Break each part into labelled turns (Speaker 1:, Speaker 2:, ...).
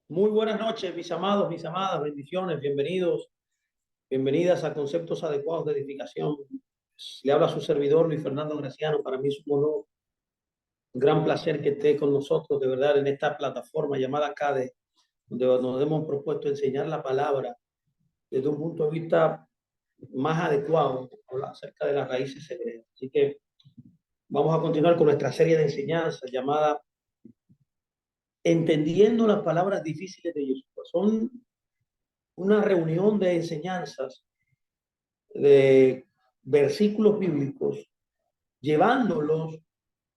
Speaker 1: Muy buenas noches, mis amados, mis amadas, bendiciones, bienvenidos, bienvenidas a Conceptos Adecuados de Edificación. Le habla su servidor Luis Fernando Graciano. Para mí es un honor, un gran placer que esté con nosotros, de verdad, en esta plataforma llamada CADE, donde nos hemos propuesto enseñar la palabra desde un punto de vista más adecuado, hablar acerca de las raíces hebreas. Así que vamos a continuar con nuestra serie de enseñanzas llamada Entendiendo las palabras difíciles de Yeshua. Son una reunión de enseñanzas de versículos bíblicos, llevándolos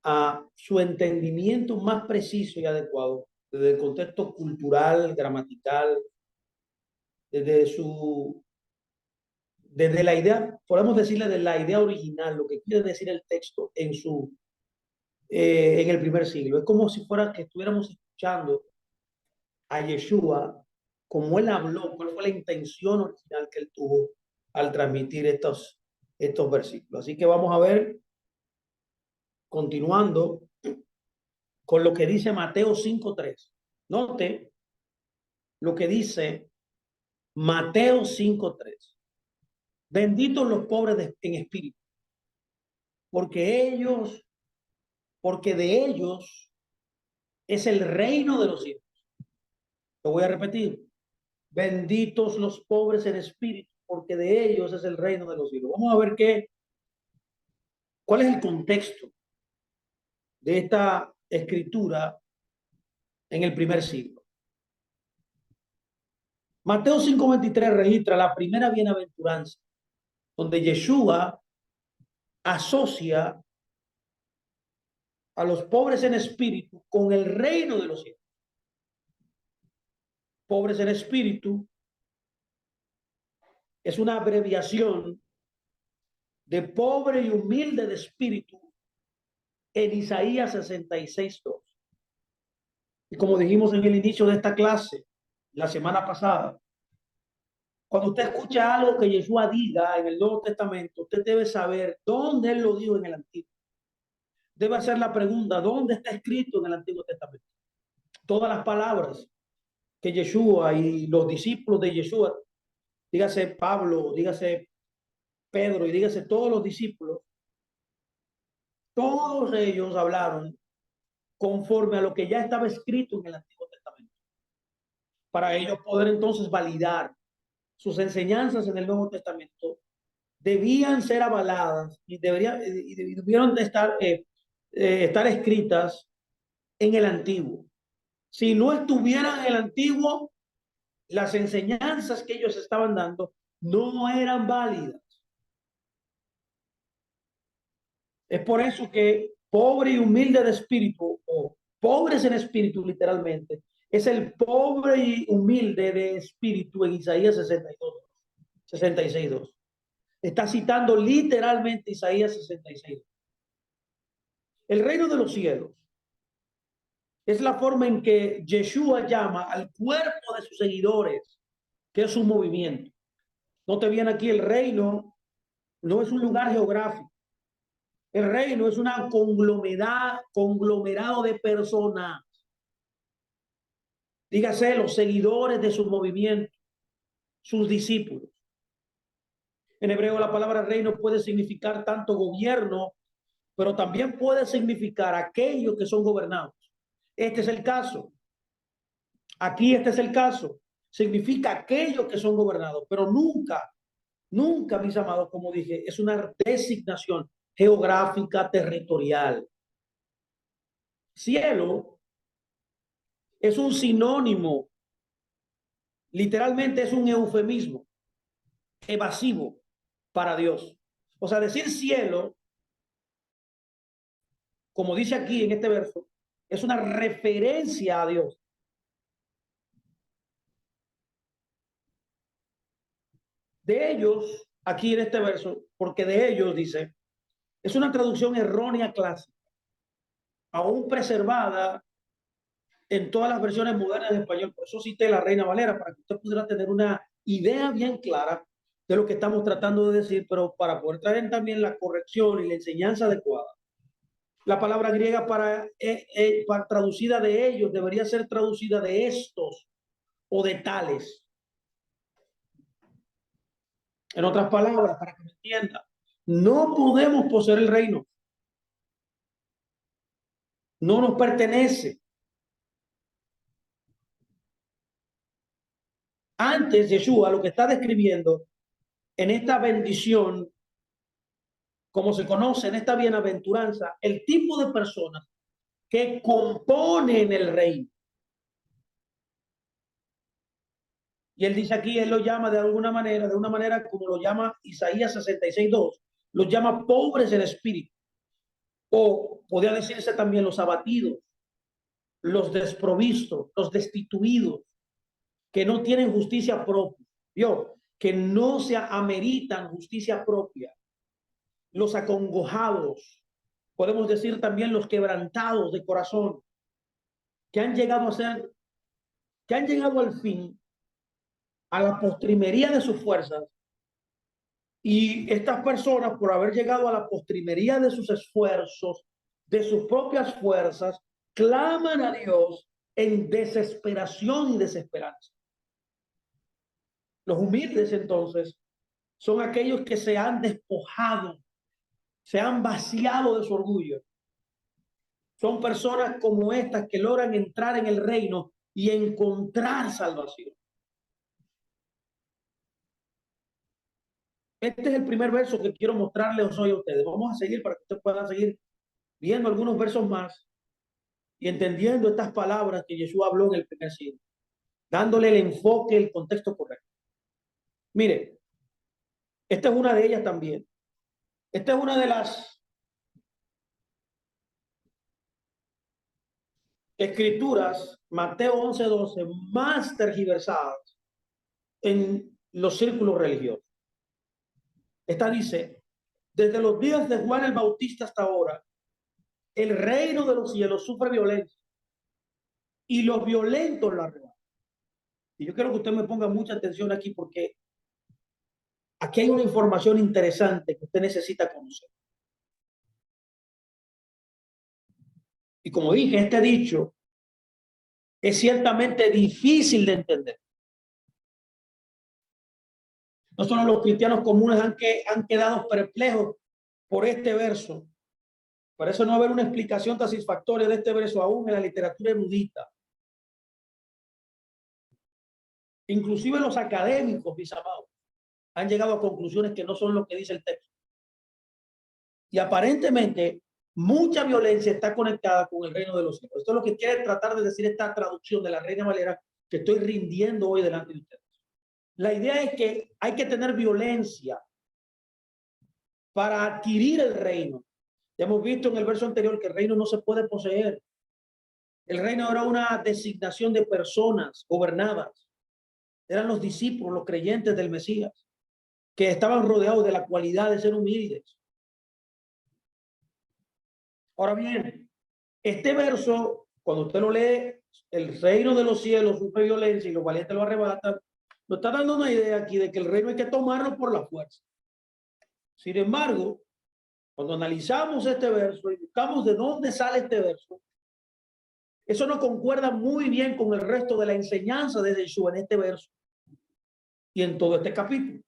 Speaker 1: a su entendimiento más preciso y adecuado, desde el contexto cultural, gramatical, desde su, desde la idea, podemos decirle de la idea original, lo que quiere decir el texto en el primer siglo. Es como si fuera que estuviéramos escuchando a Yeshua, como él habló, cuál fue la intención original que él tuvo al transmitir estos versículos. Así que vamos a ver, continuando con lo que dice Mateo 5:3. Note lo que dice Mateo 5:3. Benditos los pobres en espíritu, porque ellos, porque de ellos es el reino de los cielos. Lo voy a repetir. Benditos los pobres en espíritu, porque de ellos es el reino de los cielos. Vamos a ver cuál es el contexto de esta escritura en el primer siglo. Mateo 5:23 registra la primera bienaventuranza, donde Yeshua asocia a los pobres en espíritu con el reino de los cielos. Pobres en espíritu es una abreviación de pobre y humilde de espíritu en Isaías 66:2. Y como dijimos en el inicio de esta clase, la semana pasada, cuando usted escucha algo que Yeshua diga en el Nuevo Testamento, usted debe saber dónde él lo dijo en el Antiguo. Debe hacer la pregunta, ¿dónde está escrito en el Antiguo Testamento? Todas las palabras que Yeshua y los discípulos de Yeshua, dígase Pablo, dígase Pedro y dígase todos los discípulos, todos ellos hablaron conforme a lo que ya estaba escrito en el Antiguo Testamento, para ellos poder entonces validar sus enseñanzas en el Nuevo Testamento. Debían ser avaladas y debieron de estar escritas en el Antiguo. Si no estuvieran en el Antiguo, las enseñanzas que ellos estaban dando no eran válidas. Es por eso que pobre y humilde de espíritu, o pobres en espíritu literalmente, es el pobre y humilde de espíritu en Isaías 66:2. Está citando literalmente Isaías 66. El reino de los cielos es la forma en que Yeshua llama al cuerpo de sus seguidores, que es su movimiento. Note bien aquí, el reino no es un lugar geográfico. El reino es una conglomerado de personas. Dígase, los seguidores de su movimiento, sus discípulos. En hebreo la palabra reino puede significar tanto gobierno, pero también puede significar aquellos que son gobernados. Este es el caso. Aquí este es el caso. Significa aquellos que son gobernados, pero nunca, nunca, mis amados, como dije, es una designación geográfica territorial. Cielo es un sinónimo, literalmente es un eufemismo evasivo para Dios. O sea, decir cielo, como dice aquí en este verso, es una referencia a Dios. De ellos, aquí en este verso, porque de ellos dice, es una traducción errónea clásica, aún preservada en todas las versiones modernas de español. Por eso cité la Reina Valera, para que usted pudiera tener una idea bien clara de lo que estamos tratando de decir, pero para poder traer también la corrección y la enseñanza adecuada. La palabra griega para traducida de ellos debería ser traducida de estos, o de tales. En otras palabras, para que me entienda, no podemos poseer el reino. No nos pertenece. Antes, Yeshua lo que está describiendo en esta bendición, como se conoce en esta bienaventuranza, el tipo de personas que componen el reino. Y él dice aquí, él lo llama de alguna manera, de una manera como lo llama Isaías 66:2, los llama pobres en espíritu. O podría decirse también los abatidos, los desprovistos, los destituidos, que no tienen justicia propia, ¿vio? Que no se ameritan justicia propia, los acongojados, podemos decir también los quebrantados de corazón, que han llegado a ser, que han llegado al fin, a la postrimería de sus fuerzas, y estas personas, por haber llegado a la postrimería de sus esfuerzos, de sus propias fuerzas, claman a Dios en desesperación y desesperanza. Los humildes, entonces, son aquellos que se han despojado, se han vaciado de su orgullo. Son personas como estas que logran entrar en el reino y encontrar salvación. Este es el primer verso que quiero mostrarles hoy a ustedes. Vamos a seguir para que ustedes puedan seguir viendo algunos versos más y entendiendo estas palabras que Jesús habló en el primer siglo, dándole el enfoque, el contexto correcto. Mire, esta es una de ellas también. Esta es una de las escrituras, Mateo 11:12, más tergiversadas en los círculos religiosos. Esta dice, desde los días de Juan el Bautista hasta ahora, el reino de los cielos sufre violencia y los violentos la arrebatan. Y yo quiero que usted me ponga mucha atención aquí porque aquí hay una información interesante que usted necesita conocer. Y como dije, este dicho es ciertamente difícil de entender. No solo los cristianos comunes han quedado perplejos por este verso. Por eso no haber una explicación satisfactoria de este verso aún en la literatura erudita. Inclusive los académicos, mis amados, han llegado a conclusiones que no son lo que dice el texto. Y aparentemente mucha violencia está conectada con el reino de los cielos. Esto es lo que quiere tratar de decir esta traducción de la Reina Valera que estoy rindiendo hoy delante de ustedes. La idea es que hay que tener violencia para adquirir el reino. Ya hemos visto en el verso anterior que el reino no se puede poseer. El reino era una designación de personas gobernadas. Eran los discípulos, los creyentes del Mesías, que estaban rodeados de la cualidad de ser humildes. Ahora bien, este verso, cuando usted lo lee, el reino de los cielos sufre violencia y los valientes lo arrebatan, nos está dando una idea aquí de que el reino hay que tomarlo por la fuerza. Sin embargo, cuando analizamos este verso y buscamos de dónde sale este verso, eso no concuerda muy bien con el resto de la enseñanza de Jesús en este verso y en todo este capítulo.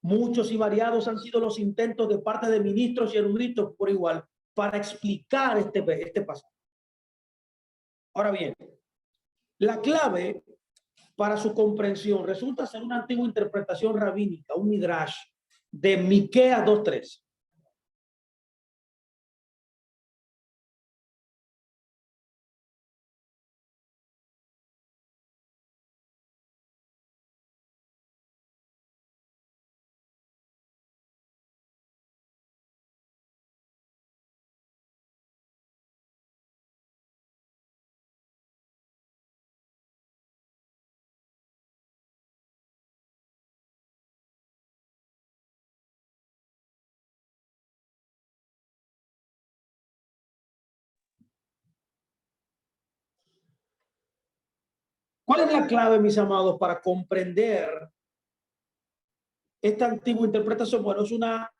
Speaker 1: Muchos y variados han sido los intentos de parte de ministros y eruditos por igual para explicar este pasaje. Ahora bien, la clave para su comprensión resulta ser una antigua interpretación rabínica, un midrash de Miqueas 2:3. ¿Cuál es la clave, mis amados, para comprender esta antigua interpretación? Bueno, es una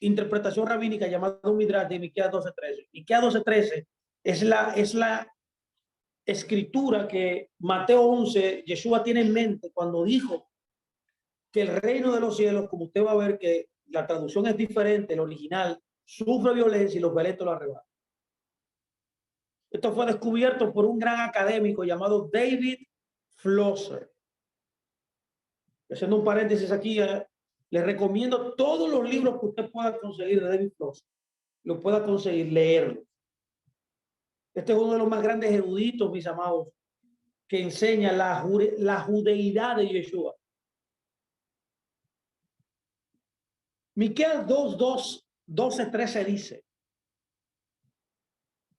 Speaker 1: interpretación rabínica llamada un midrash de Miqueas 12:13. Miqueas 12:13 es la escritura que Mateo 11, Yeshua tiene en mente cuando dijo que el reino de los cielos, como usted va a ver que la traducción es diferente, el original, sufre violencia y los violentos lo arrebatan. Esto fue descubierto por un gran académico llamado David Flosser. Haciendo un paréntesis aquí, les recomiendo todos los libros que usted pueda conseguir de David Flosser. Lo pueda conseguir, leerlo. Este es uno de los más grandes eruditos, mis amados, que enseña la judeidad de Yeshua. Miqueas 12:13 dice: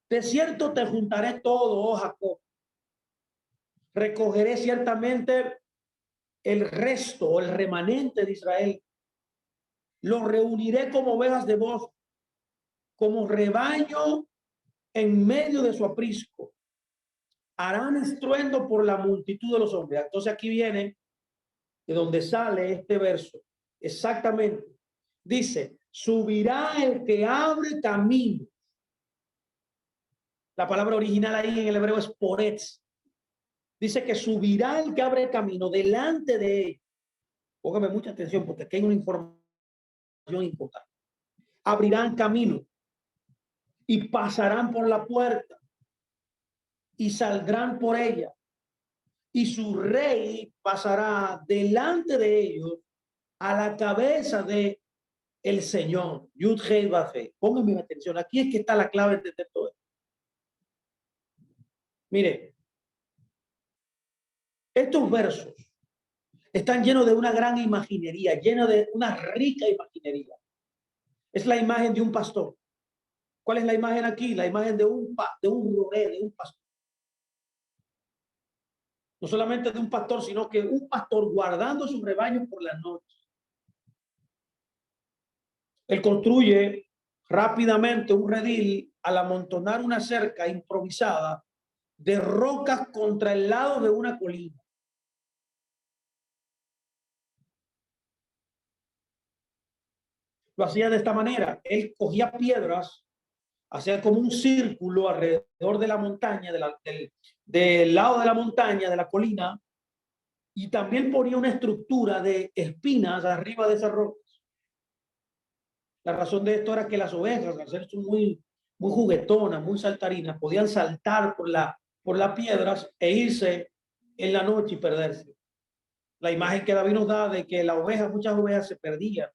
Speaker 1: de cierto te juntaré todo, oh Jacob, recogeré ciertamente el resto o el remanente de Israel, los reuniré como ovejas de voz, como rebaño en medio de su aprisco, harán estruendo por la multitud de los hombres. Entonces aquí viene de donde sale este verso, exactamente, dice: subirá el que abre camino. La palabra original ahí en el hebreo es poretz. Dice que subirá el que abre camino delante de él. Póngame mucha atención porque aquí hay una información importante. Abrirán camino y pasarán por la puerta y saldrán por ella, y su rey pasará delante de ellos a la cabeza de el Señor. Yud Hei Vav Hei. Pónganme atención, aquí es que está la clave de todo esto. Mire, estos versos están llenos de una gran imaginería, llenos de una rica imaginería. Es la imagen de un pastor. ¿Cuál es la imagen aquí? La imagen de un roé, de un pastor. No solamente de un pastor, sino que un pastor guardando su rebaño por la noche. Él construye rápidamente un redil al amontonar una cerca improvisada de rocas contra el lado de una colina. Lo hacía de esta manera. Él cogía piedras, hacía como un círculo alrededor de la montaña, del lado de la montaña, de la colina, y también ponía una estructura de espinas arriba de esas rocas. La razón de esto era que las ovejas, al ser muy juguetonas, muy saltarinas, podían saltar por las piedras e irse en la noche y perderse. La imagen que David nos da de que muchas ovejas se perdían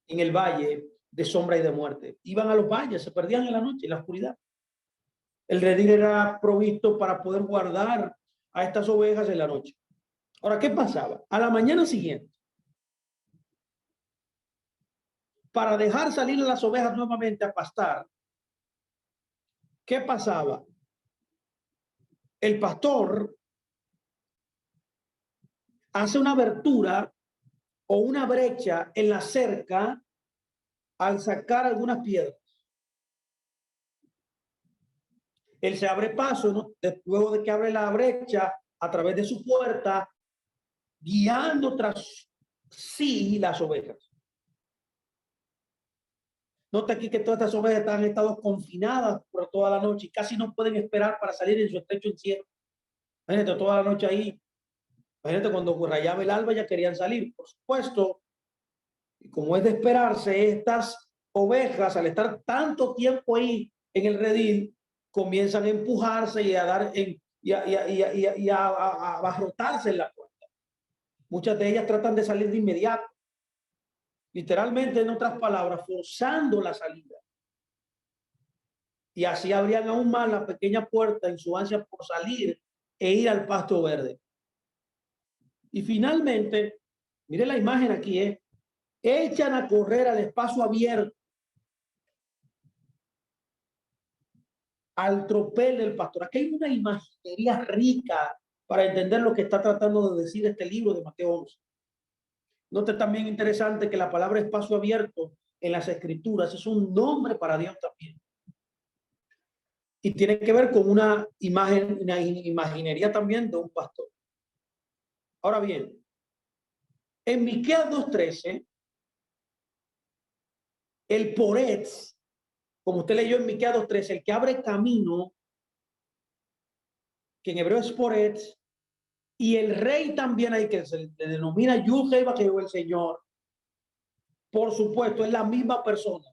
Speaker 1: en el valle de sombra y de muerte. Iban a los valles, se perdían en la noche, en la oscuridad. El redil era provisto para poder guardar a estas ovejas en la noche. Ahora, ¿qué pasaba? A la mañana siguiente, para dejar salir a las ovejas nuevamente a pastar, ¿qué pasaba? El pastor hace una abertura o una brecha en la cerca al sacar algunas piedras. Él se abre paso, ¿no? Luego de que abre la brecha a través de su puerta, guiando tras sí las ovejas. Nota aquí que todas estas ovejas han estado confinadas por toda la noche y casi no pueden esperar para salir en su estrecho encierro. Imagínate, toda la noche ahí. Imagínate, cuando rayaba el alba ya querían salir. Por supuesto, y como es de esperarse, estas ovejas, al estar tanto tiempo ahí en el redil, comienzan a empujarse y a dar a abarrotarse en la puerta. Muchas de ellas tratan de salir de inmediato, literalmente, en otras palabras, forzando la salida. Y así abrían aún más la pequeña puerta en su ansia por salir e ir al pasto verde. Y finalmente, mire la imagen aquí, echan a correr al espacio abierto, al tropel del pastor. Aquí hay una imaginería rica para entender lo que está tratando de decir este libro de Mateo 11. Note también interesante que la palabra espacio abierto en las escrituras es un nombre para Dios también. Y tiene que ver con una imagen, una imaginería también de un pastor. Ahora bien, en Miqueas 2:13, el poretz, como usted leyó en Miqueas 2:13, el que abre camino, que en hebreo es Poretz, y el rey también hay que se le denomina Yud-Heh Vav-Heh, el Señor. Por supuesto, es la misma persona,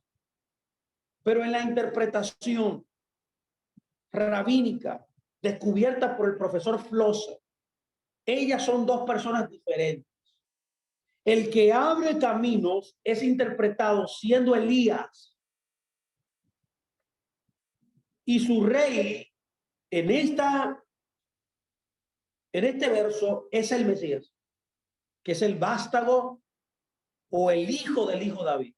Speaker 1: pero en la interpretación rabínica descubierta por el profesor Flosser, ellas son dos personas diferentes. El que abre caminos es interpretado siendo Elías, y su rey en este verso es el Mesías, que es el vástago o el hijo del hijo David.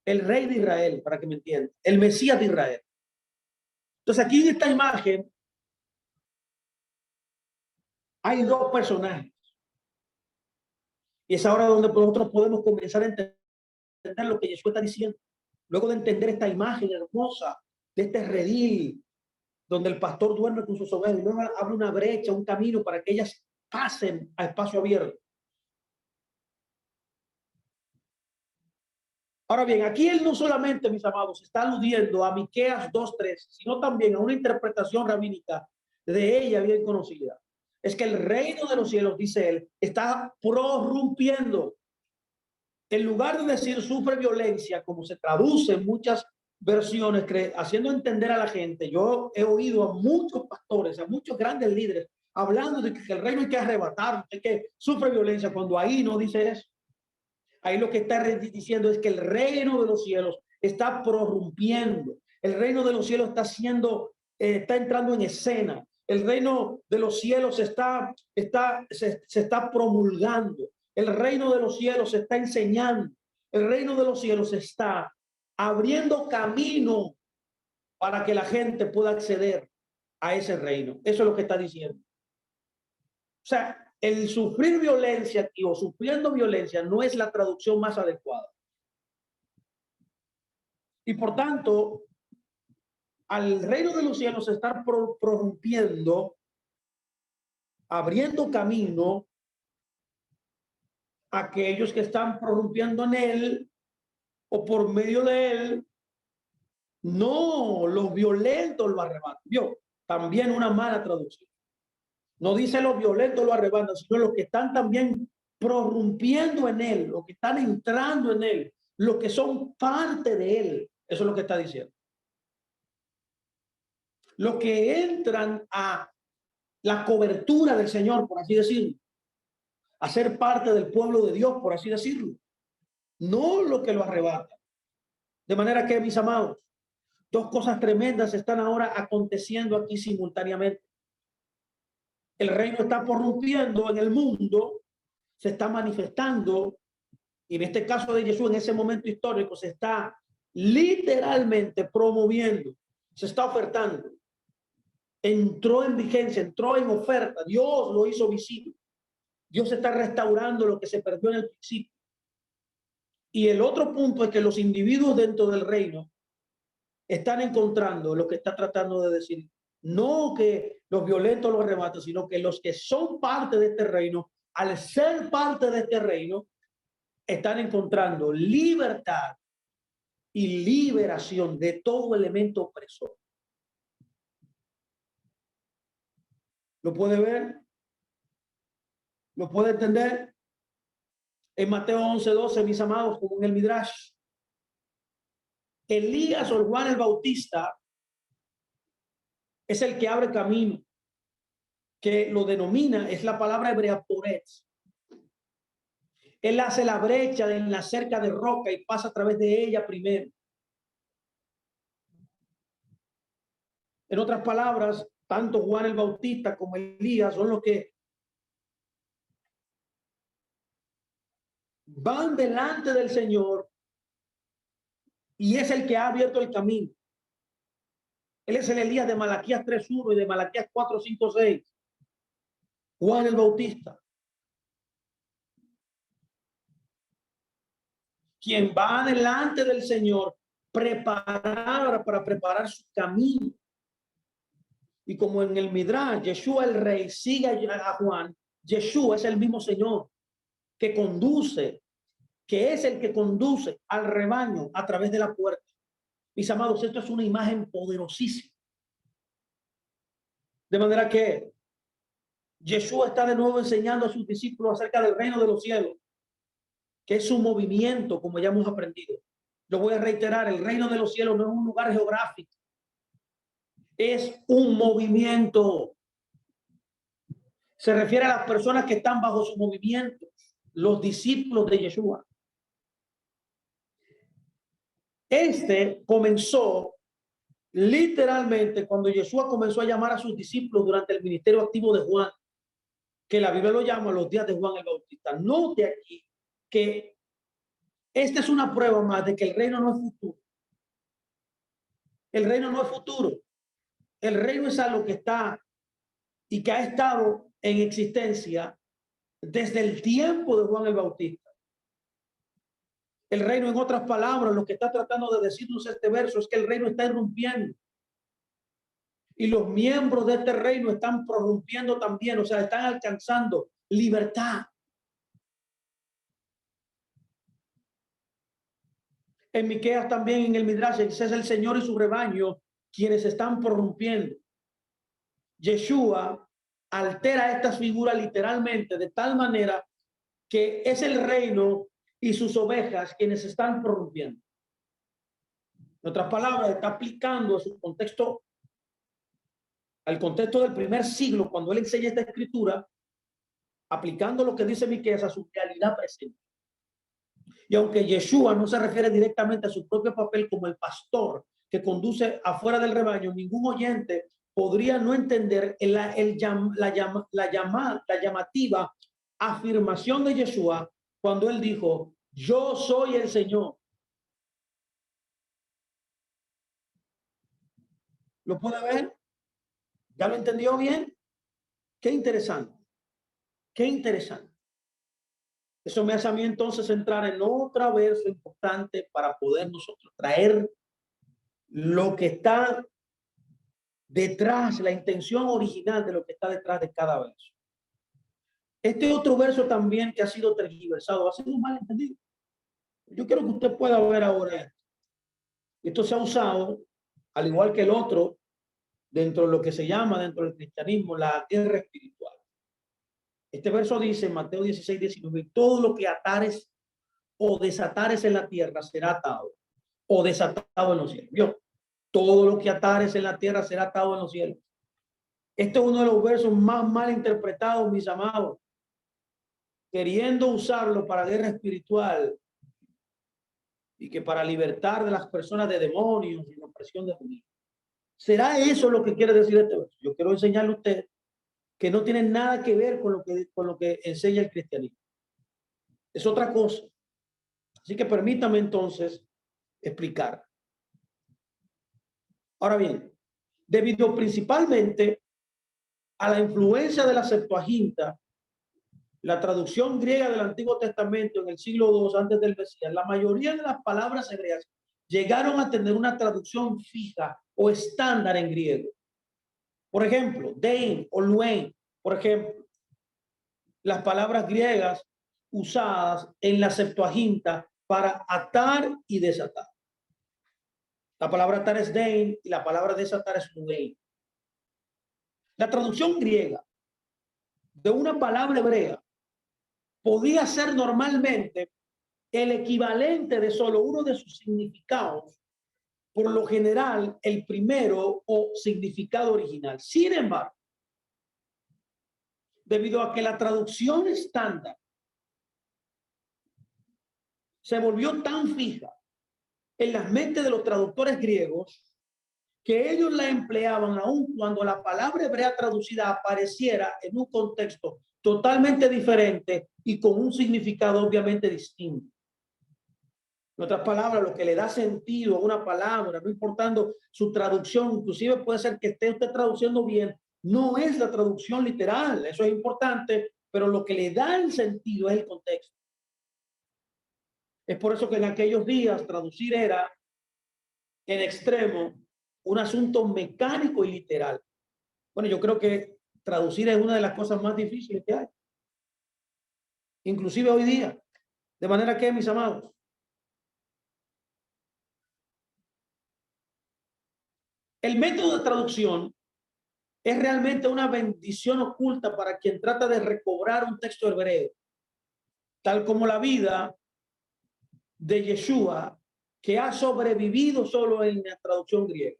Speaker 1: El rey de Israel, para que me entiendan, el Mesías de Israel. Entonces aquí en esta imagen hay dos personajes. Y es ahora donde nosotros podemos comenzar a entender lo que Jesús está diciendo. Luego de entender esta imagen hermosa de este redil, donde el pastor duerme con sus ovejas y luego abre una brecha, un camino para que ellas pasen a espacio abierto. Ahora bien, aquí él no solamente, mis amados, está aludiendo a Miqueas 2:3, sino también a una interpretación rabínica de ella bien conocida. Es que el reino de los cielos, dice él, está prorrumpiendo. En lugar de decir sufre violencia, como se traduce en muchas versiones, haciendo entender a la gente, yo he oído a muchos pastores, a muchos grandes líderes, hablando de que el reino hay que arrebatar, de que sufre violencia, cuando ahí no dice eso. Ahí lo que está diciendo es que el reino de los cielos está prorrumpiendo. El reino de los cielos está entrando en escena. El reino de los cielos se está promulgando. El reino de los cielos se está enseñando. El reino de los cielos está abriendo camino para que la gente pueda acceder a ese reino. Eso es lo que está diciendo. O sea, el sufrir violencia o sufriendo violencia no es la traducción más adecuada. Y por tanto, al reino de los cielos estar prorrumpiendo, abriendo camino a aquellos que están prorrumpiendo en él o por medio de él, no los violentos lo arrebatan. Vio, también una mala traducción. No dice los violentos lo arrebatan, sino los que están también prorrumpiendo en él, los que están entrando en él, los que son parte de él. Eso es lo que está diciendo. Los que entran a la cobertura del Señor, por así decirlo, a ser parte del pueblo de Dios, por así decirlo, no lo que lo arrebata. De manera que, mis amados, dos cosas tremendas están ahora aconteciendo aquí simultáneamente. El reino está prorrumpiendo en el mundo, se está manifestando, y en este caso de Jesús, en ese momento histórico, se está literalmente promoviendo, se está ofertando. Entró en vigencia, entró en oferta. Dios lo hizo visible. Dios está restaurando lo que se perdió en el principio. Y el otro punto es que los individuos dentro del reino están encontrando lo que está tratando de decir. No que los violentos lo arrebatan, sino que los que son parte de este reino, al ser parte de este reino, están encontrando libertad y liberación de todo elemento opresor. ¿Lo puede ver? ¿Lo puede entender? En Mateo 11:12, mis amados, como en el Midrash, Elías o Juan el Bautista es el que abre camino, que lo denomina, es la palabra hebrea poretz. Él hace la brecha en la cerca de roca y pasa a través de ella primero. En otras palabras, tanto Juan el Bautista como Elías son los que van delante del Señor y es el que ha abierto el camino. Él es el Elías de Malaquías 3:1 y de Malaquías 4:5-6. Juan el Bautista, quien va delante del Señor para preparar su camino. Y como en el Midrash, Yeshua el rey sigue a Juan, Yeshua es el mismo Señor que conduce, que es el que conduce al rebaño a través de la puerta. Mis amados, esto es una imagen poderosísima. De manera que Yeshua está de nuevo enseñando a sus discípulos acerca del reino de los cielos, que es un movimiento, como ya hemos aprendido. Lo voy a reiterar, el reino de los cielos no es un lugar geográfico, es un movimiento. Se refiere a las personas que están bajo su movimiento, los discípulos de Yeshua. Este comenzó literalmente cuando Yeshua comenzó a llamar a sus discípulos durante el ministerio activo de Juan, que la Biblia lo llama los días de Juan el Bautista. Note aquí que esta es una prueba más de que el reino no es futuro. El reino no es futuro. El reino es algo que está y que ha estado en existencia desde el tiempo de Juan el Bautista. El reino, en otras palabras, lo que está tratando de decirnos este verso es que el reino está irrumpiendo. Y los miembros de este reino están prorrumpiendo también, o sea, están alcanzando libertad. En Miqueas también, en el Midrash, ese es el Señor y su rebaño quienes están prorrumpiendo. Yeshua altera estas figuras literalmente de tal manera que es el reino y sus ovejas quienes están prorrumpiendo. En otras palabras, está aplicando a su contexto, al contexto del primer siglo, cuando él enseña esta escritura, aplicando lo que dice Miqueas a su realidad presente. Y aunque Yeshua no se refiere directamente a su propio papel como el pastor que conduce afuera del rebaño, ningún oyente podría no entender la llamativa afirmación de Yeshua cuando él dijo: yo soy el Señor. ¿Lo puede ver? ¿Ya lo entendió bien? Qué interesante. Qué interesante. Eso me hace a mí entonces entrar en otra verso importante para poder nosotros traer lo que está detrás, la intención original de lo que está detrás de cada verso. Este otro verso también que ha sido tergiversado, ha sido mal entendido. Yo quiero que usted pueda ver ahora esto. Esto se ha usado, al igual que el otro, dentro de lo que se llama dentro del cristianismo la guerra espiritual. Este verso dice en Mateo 16:19: todo lo que atares o desatares en la tierra será atado o desatado en los cielos. ¿Vio? Todo lo que atares en la tierra será atado en los cielos. Este es uno de los versos más mal interpretados, mis amados, queriendo usarlo para guerra espiritual y que para libertar de las personas de demonios y la opresión de Dios. ¿Será eso lo que quiere decir este verso? Yo quiero enseñarle a usted que no tiene nada que ver con lo que enseña el cristianismo. Es otra cosa. Así que permítame entonces explicar. Ahora bien, debido principalmente a la influencia de la Septuaginta, la traducción griega del Antiguo Testamento en el siglo II antes del Mesías, la mayoría de las palabras hebreas llegaron a tener una traducción fija o estándar en griego. Por ejemplo, dein o luen, por ejemplo, las palabras griegas usadas en la Septuaginta para atar y desatar. La palabra atar es dein y la palabra desatar es luen. La traducción griega de una palabra hebrea podía ser normalmente el equivalente de solo uno de sus significados, por lo general el primero o significado original. Sin embargo, debido a que la traducción estándar se volvió tan fija en las mentes de los traductores griegos que ellos la empleaban aun cuando la palabra hebrea traducida apareciera en un contexto totalmente diferente y con un significado obviamente distinto. En otras palabras, lo que le da sentido a una palabra, no importando su traducción, inclusive puede ser que esté usted traduciendo bien, no es la traducción literal, eso es importante, pero lo que le da el sentido es el contexto. Es por eso que en aquellos días traducir era en extremo un asunto mecánico y literal. Bueno, yo creo que traducir es una de las cosas más difíciles que hay, inclusive hoy día. De manera que, mis amados, El método de traducción es realmente una bendición oculta para quien trata de recobrar un texto hebreo, tal como la vida de Yeshua, que ha sobrevivido solo en la traducción griega.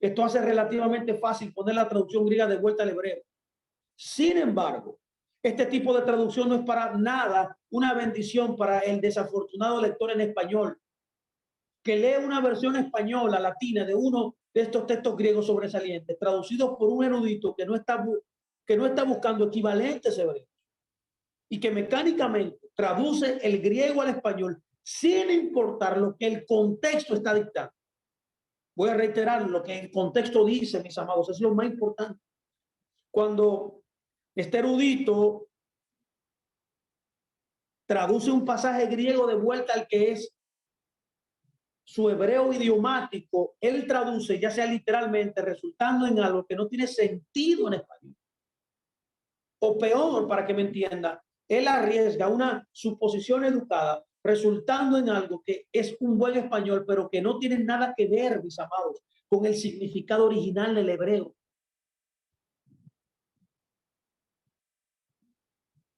Speaker 1: Esto hace relativamente fácil poner la traducción griega de vuelta al hebreo. Sin embargo, este tipo de traducción no es para nada una bendición para el desafortunado lector en español, que lee una versión española, latina, de uno de estos textos griegos sobresalientes, traducidos por un erudito que no está buscando equivalentes hebreos y que mecánicamente traduce el griego al español sin importar lo que el contexto está dictando. Voy a reiterar lo que el contexto dice, mis amados, es lo más importante. Cuando este erudito traduce un pasaje griego de vuelta al que es su hebreo idiomático, él traduce ya sea literalmente, resultando en algo que no tiene sentido en español. O peor, para que me entienda, él arriesga una suposición educada, resultando en algo que es un buen español, pero que no tiene nada que ver, mis amados, con el significado original del hebreo.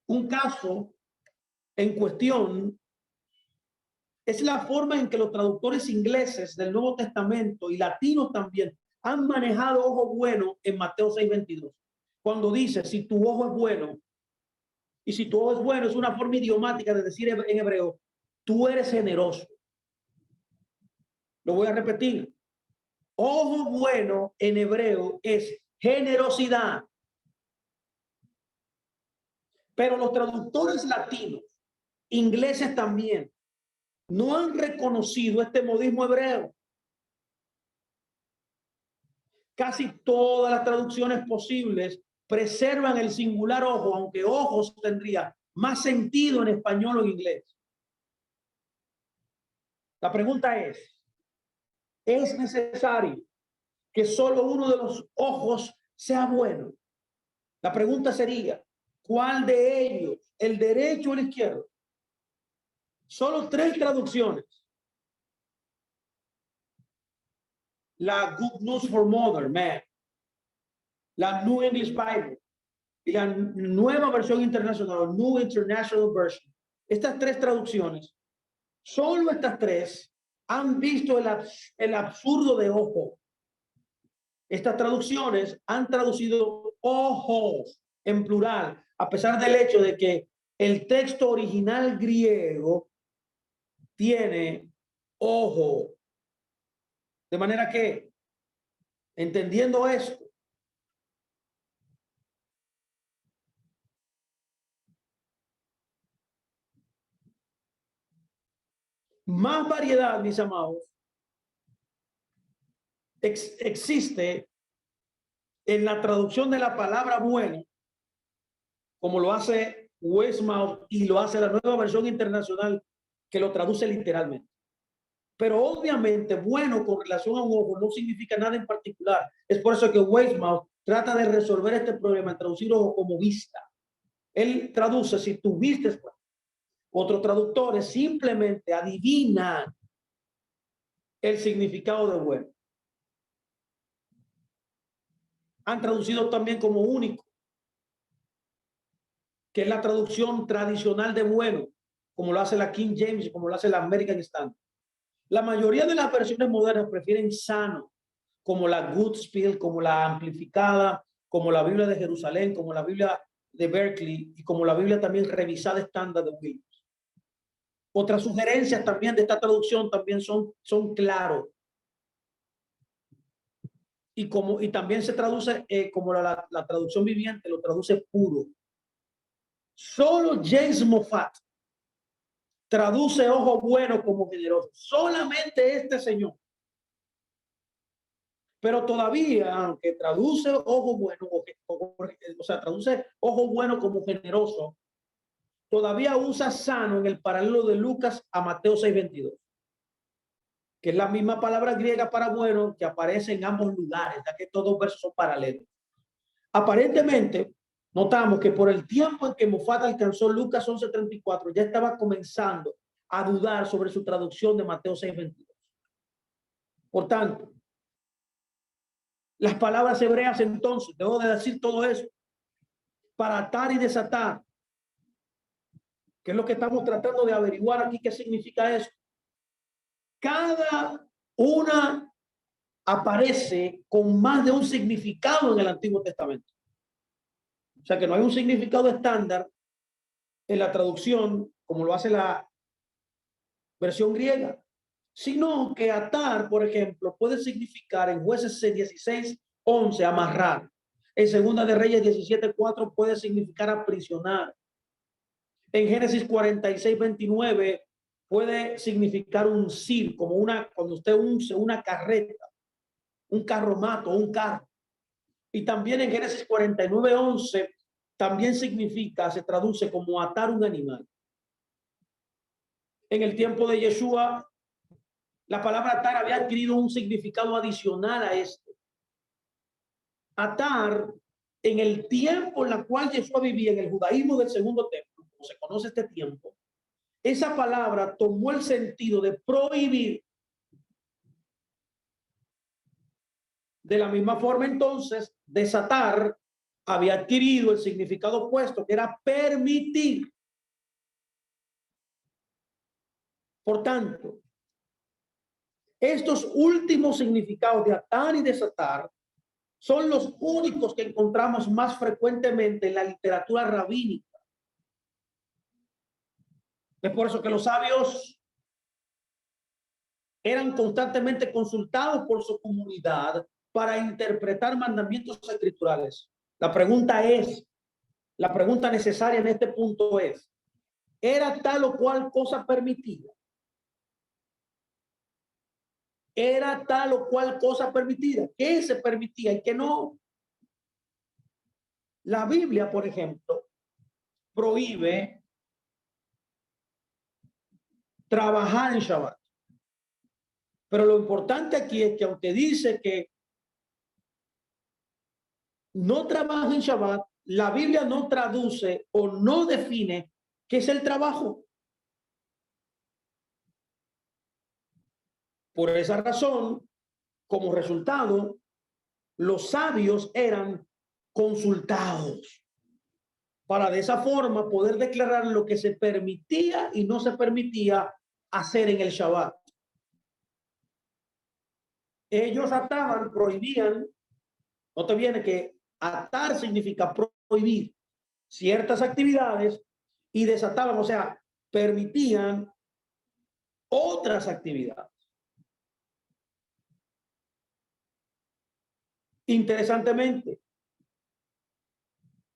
Speaker 1: Un caso en cuestión es la forma en que los traductores ingleses del Nuevo Testamento y latinos también han manejado ojo bueno en Mateo 6:22. Cuando dice, si tu ojo es bueno, y si tu ojo es bueno, es una forma idiomática de decir en hebreo, tú eres generoso. Lo voy a repetir. Ojo bueno en hebreo es generosidad. Pero los traductores latinos, ingleses también, no han reconocido este modismo hebreo. Casi todas las traducciones posibles preservan el singular ojo, aunque ojos tendría más sentido en español o en inglés. La pregunta ¿es necesario que solo uno de los ojos sea bueno? La pregunta sería, ¿cuál de ellos, el derecho o el izquierdo? Solo 3 traducciones. La Good News for Modern Man, la New English Bible y la nueva versión internacional, New International Version. Estas 3 traducciones, solo estas 3 han visto el absurdo de ojo. Estas traducciones han traducido ojos en plural, a pesar del hecho de que el texto original griego tiene ojo. De manera que, entendiendo esto, más variedad, mis amados, existe en la traducción de la palabra bueno, como lo hace Weymouth y lo hace la nueva versión internacional que lo traduce literalmente. Pero obviamente bueno con relación a un ojo no significa nada en particular. Es por eso que Weymouth trata de resolver este problema, traducir ojo como vista. Él traduce si tú vistes. Otros traductores simplemente adivinan el significado de bueno. Han traducido también como único, que es la traducción tradicional de bueno, como lo hace la King James y como lo hace la American Standard. La mayoría de las versiones modernas prefieren sano, como la Goodspeed, como la amplificada, como la Biblia de Jerusalén, como la Biblia de Berkeley y como la Biblia también revisada estándar de Williams. Otras sugerencias también de esta traducción también son claros. Y también se traduce como la traducción viviente, lo traduce puro. Solo James Moffat traduce ojo bueno como generoso. Solamente este señor. Pero todavía, aunque traduce ojo bueno, o sea, traduce ojo bueno como generoso, todavía usa sano en el paralelo de Lucas a Mateo 6:22, que es la misma palabra griega para bueno que aparece en ambos lugares, ya que estos dos versos son paralelos. Aparentemente, notamos que por el tiempo en que Moffat alcanzó Lucas 11:34, ya estaba comenzando a dudar sobre su traducción de Mateo 6:22. Por tanto, Las palabras hebreas, entonces, debo de decir todo eso, para atar y desatar, que es lo que estamos tratando de averiguar aquí, qué significa eso. Cada una aparece con más de un significado en el Antiguo Testamento. O sea que no hay un significado estándar en la traducción, como lo hace la versión griega, sino que atar, por ejemplo, puede significar en Jueces 16:11 amarrar. En Segunda de Reyes 17:4 puede significar aprisionar. En Génesis 46:29 puede significar uncir, como cuando usted unce una carreta, un carromato, un carro. Y también en Génesis 49:11 también significa, se traduce como atar un animal. En el tiempo de Yeshua, la palabra atar había adquirido un significado adicional a este. Atar, en el tiempo en el cual Yeshua vivía, en el judaísmo del segundo templo, como se conoce este tiempo, esa palabra tomó el sentido de prohibir. De la misma forma, entonces, desatar había adquirido el significado opuesto, que era permitir. Por tanto, estos últimos significados de atar y desatar son los únicos que encontramos más frecuentemente en la literatura rabínica. Es por eso que los sabios eran constantemente consultados por su comunidad para interpretar mandamientos escriturales. La pregunta necesaria en este punto es, ¿era tal o cual cosa permitida? ¿Era tal o cual cosa permitida? ¿Qué se permitía y qué no? La Biblia, por ejemplo, prohíbe trabajar en Shabbat. Pero lo importante aquí es que aunque dice que no trabaja en Shabbat, la Biblia no traduce o no define qué es el trabajo. Por esa razón, como resultado, los sabios eran consultados para de esa forma poder declarar lo que se permitía y no se permitía hacer en el Shabbat. Ellos ataban, prohibían. No te viene que atar significa prohibir ciertas actividades y desataban, o sea, permitían otras actividades. Interesantemente,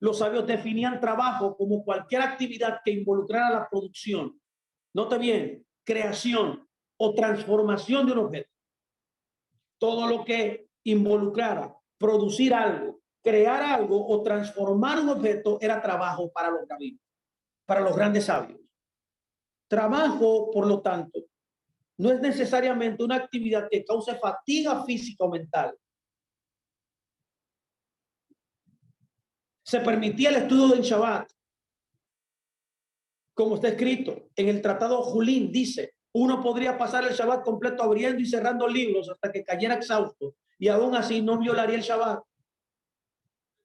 Speaker 1: los sabios definían trabajo como cualquier actividad que involucrara la producción, note bien, creación o transformación de un objeto. Todo lo que involucrara producir algo, crear algo o transformar un objeto era trabajo para los rabinos, para los grandes sabios. Trabajo, por lo tanto, no es necesariamente una actividad que cause fatiga física o mental. Se permitía el estudio del Shabbat, como está escrito en el Tratado Julín, dice, uno podría pasar el Shabbat completo abriendo y cerrando libros hasta que cayera exhausto y aún así no violaría el Shabbat.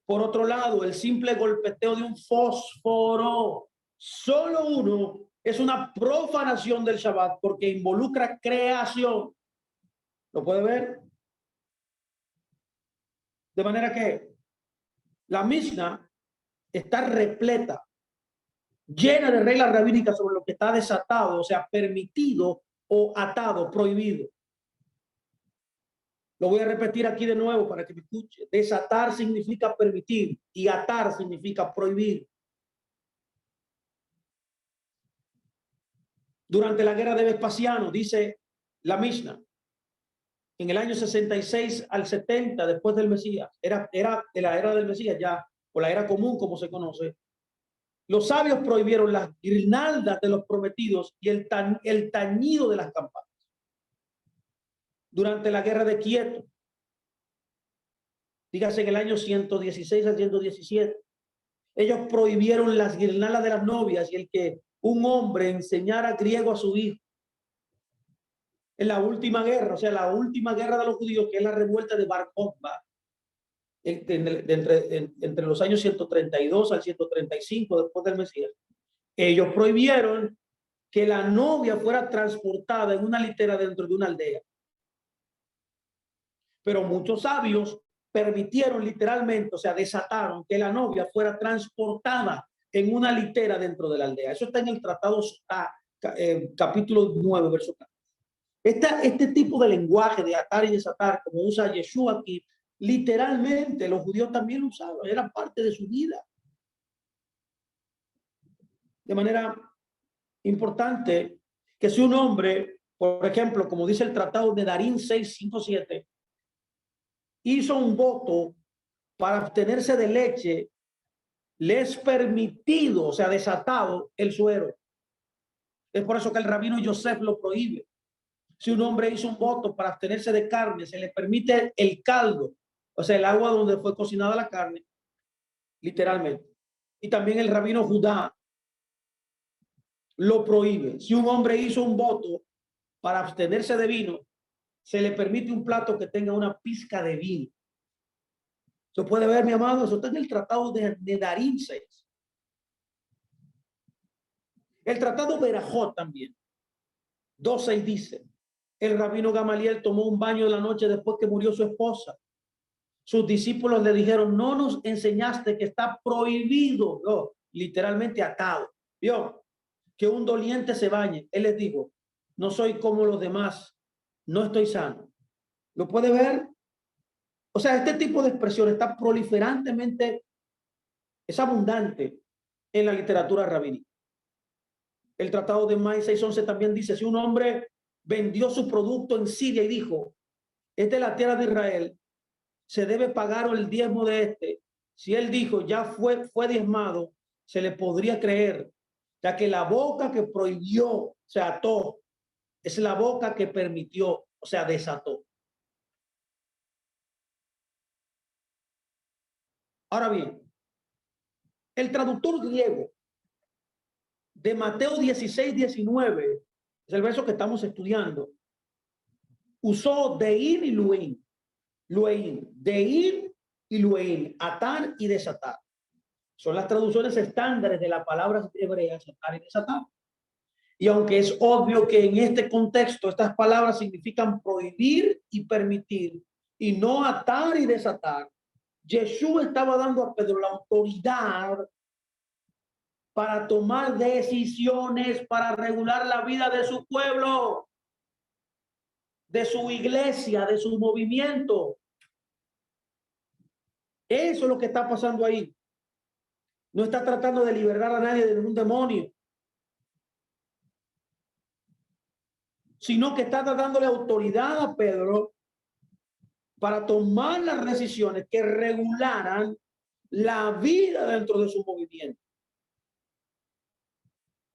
Speaker 1: Por otro lado, el simple golpeteo de un fósforo, solo uno, es una profanación del Shabbat porque involucra creación. ¿Lo puede ver? De manera que la Mishnah está repleta, llena de reglas rabínicas sobre lo que está desatado, o sea, permitido o atado, prohibido. Lo voy a repetir aquí de nuevo para que me escuche. Desatar significa permitir y atar significa prohibir. Durante la guerra de Vespasiano, dice la Mishnah, en el año 66 al 70 después del Mesías, era de la era del Mesías ya, o la era común como se conoce, los sabios prohibieron las guirnaldas de los prometidos y el tañido de las campanas. Durante la guerra de Quieto, dígase en el año 116 al 117, ellos prohibieron las guirnaldas de las novias y el que un hombre enseñara griego a su hijo. En la última guerra, o sea, la última guerra de los judíos, que es la revuelta de Bar Kokhba, entre los años 132 al 135 después del Mesías, ellos prohibieron que la novia fuera transportada en una litera dentro de una aldea. Pero muchos sabios permitieron literalmente, o sea, desataron que la novia fuera transportada en una litera dentro de la aldea. Eso está en el Tratado capítulo 9, verso 4. Este tipo de lenguaje de atar y desatar, como usa Yeshua aquí, literalmente los judíos también lo usaban, era parte de su vida. De manera importante que si un hombre, por ejemplo, como dice el Tratado de Darín 657, hizo un voto para abstenerse de leche, le es permitido, o sea, desatado el suero. Es por eso que el rabino Yosef lo prohíbe. Si un hombre hizo un voto para abstenerse de carne, se le permite el caldo, o sea, el agua donde fue cocinada la carne, literalmente. Y también el rabino Judá lo prohíbe. Si un hombre hizo un voto para abstenerse de vino, se le permite un plato que tenga una pizca de vino. Se puede ver, mi amado, eso está en el Tratado de Darín 6. El Tratado Berajot también, 2:6 dice, el rabino Gamaliel tomó un baño de la noche después que murió su esposa. Sus discípulos le dijeron, no nos enseñaste que está prohibido, no, literalmente atado, ¿vio? Que un doliente se bañe. Él les dijo, no soy como los demás, no estoy sano. ¿Lo puede ver? O sea, este tipo de expresión está proliferantemente, es abundante en la literatura rabínica. El Tratado de May 6:11 también dice, si un hombre vendió su producto en Siria y dijo, esta es la tierra de Israel, se debe pagar el diezmo de este. Si él dijo, ya fue diezmado, se le podría creer, ya que la boca que prohibió, se ató, es la boca que permitió, o sea, desató. Ahora bien, el traductor griego de Mateo 16:19, es el verso que estamos estudiando, usó dein y luin, dein y luin, atar y desatar. Son las traducciones estándares de las palabras hebreas, atar y desatar. Y aunque es obvio que en este contexto estas palabras significan prohibir y permitir y no atar y desatar, Jesús estaba dando a Pedro la autoridad para tomar decisiones para regular la vida de su pueblo, de su iglesia, de su movimiento. Eso es lo que está pasando ahí. No está tratando de liberar a nadie de ningún demonio, sino que está dándole autoridad a Pedro para tomar las decisiones que regularan la vida dentro de su movimiento.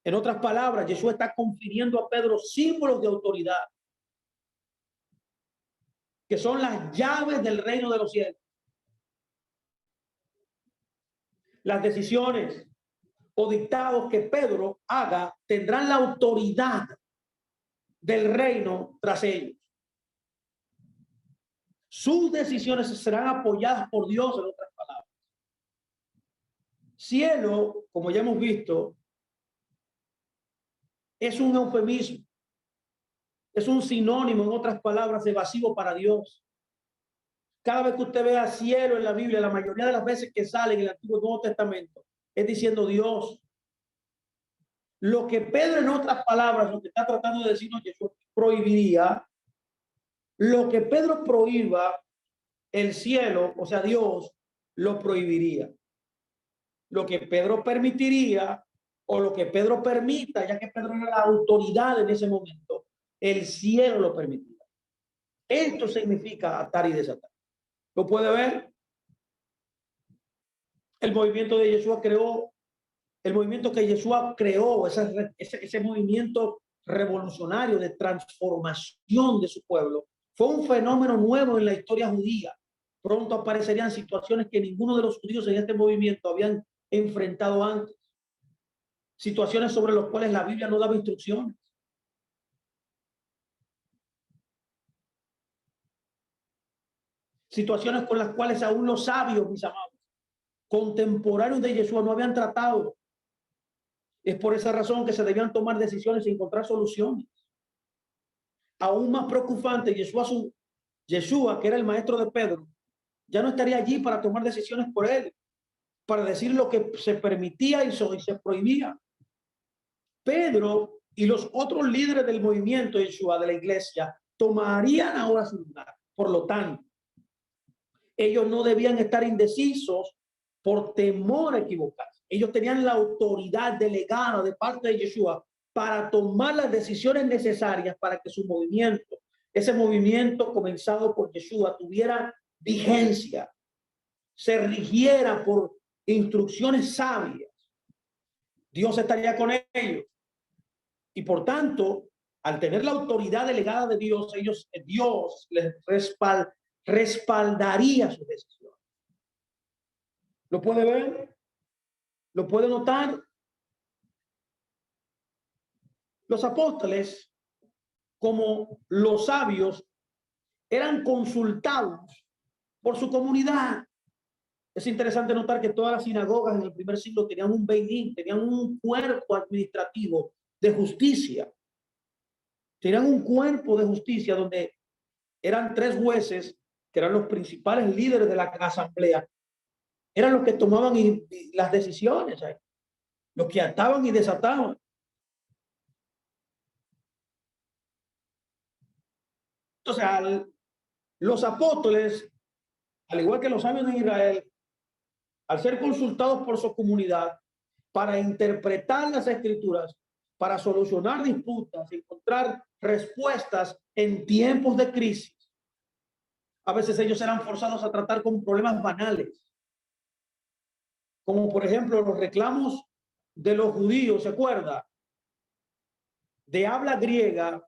Speaker 1: En otras palabras, Jesús está confiriendo a Pedro símbolos de autoridad, que son las llaves del reino de los cielos. Las decisiones o dictados que Pedro haga tendrán la autoridad del reino tras ellos. Sus decisiones serán apoyadas por Dios, en otras palabras. Cielo, como ya hemos visto, es un eufemismo, es un sinónimo, en otras palabras, evasivo para Dios. Cada vez que usted vea cielo en la Biblia, la mayoría de las veces que sale en el Antiguo y Nuevo Testamento, es diciendo Dios. Lo que Pedro, en otras palabras, lo que está tratando de decirnos Jesús, prohibiría, lo que Pedro prohíba, el cielo, o sea, Dios, lo prohibiría. Lo que Pedro permitiría, o lo que Pedro permita, ya que Pedro era la autoridad en ese momento, el cielo lo permitiría. Esto significa atar y desatar. ¿Lo puede ver? El movimiento de Yeshua creó, el movimiento que Yeshua creó, ese movimiento revolucionario de transformación de su pueblo, fue un fenómeno nuevo en la historia judía. Pronto aparecerían situaciones que ninguno de los judíos en este movimiento habían enfrentado antes. Situaciones sobre las cuales la Biblia no daba instrucciones. situaciones con las cuales aún los sabios, mis amados, contemporáneos de Yeshua no habían tratado. Es por esa razón que se debían tomar decisiones y encontrar soluciones. Aún más preocupante, Yeshua, que era el maestro de Pedro, ya no estaría allí para tomar decisiones por él, para decir lo que se permitía y se prohibía. Pedro y los otros líderes del movimiento Yeshua de la iglesia tomarían ahora su lugar. Por lo tanto, ellos no debían estar indecisos por temor a equivocarse. Ellos tenían la autoridad delegada de parte de Yeshua para tomar las decisiones necesarias para que su movimiento, ese movimiento comenzado por Yeshua, tuviera vigencia, se rigiera por instrucciones sabias. Dios estaría con ellos. Y por tanto, al tener la autoridad delegada de Dios, Dios les respaldaría su decisión. ¿Lo puede ver? ¿Lo puede notar? Los apóstoles, como los sabios, eran consultados por su comunidad. Es interesante notar que todas las sinagogas en el primer siglo tenían un beidín, tenían un cuerpo administrativo de justicia. Tenían un cuerpo de justicia donde eran 3 jueces, que eran los principales líderes de la asamblea, eran los que tomaban las decisiones, los que ataban y desataban. Entonces, los apóstoles, al igual que los sabios de Israel, al ser consultados por su comunidad para interpretar las escrituras, para solucionar disputas, encontrar respuestas en tiempos de crisis, a veces ellos eran forzados a tratar con problemas banales, como por ejemplo los reclamos de los judíos, ¿se acuerda? De habla griega,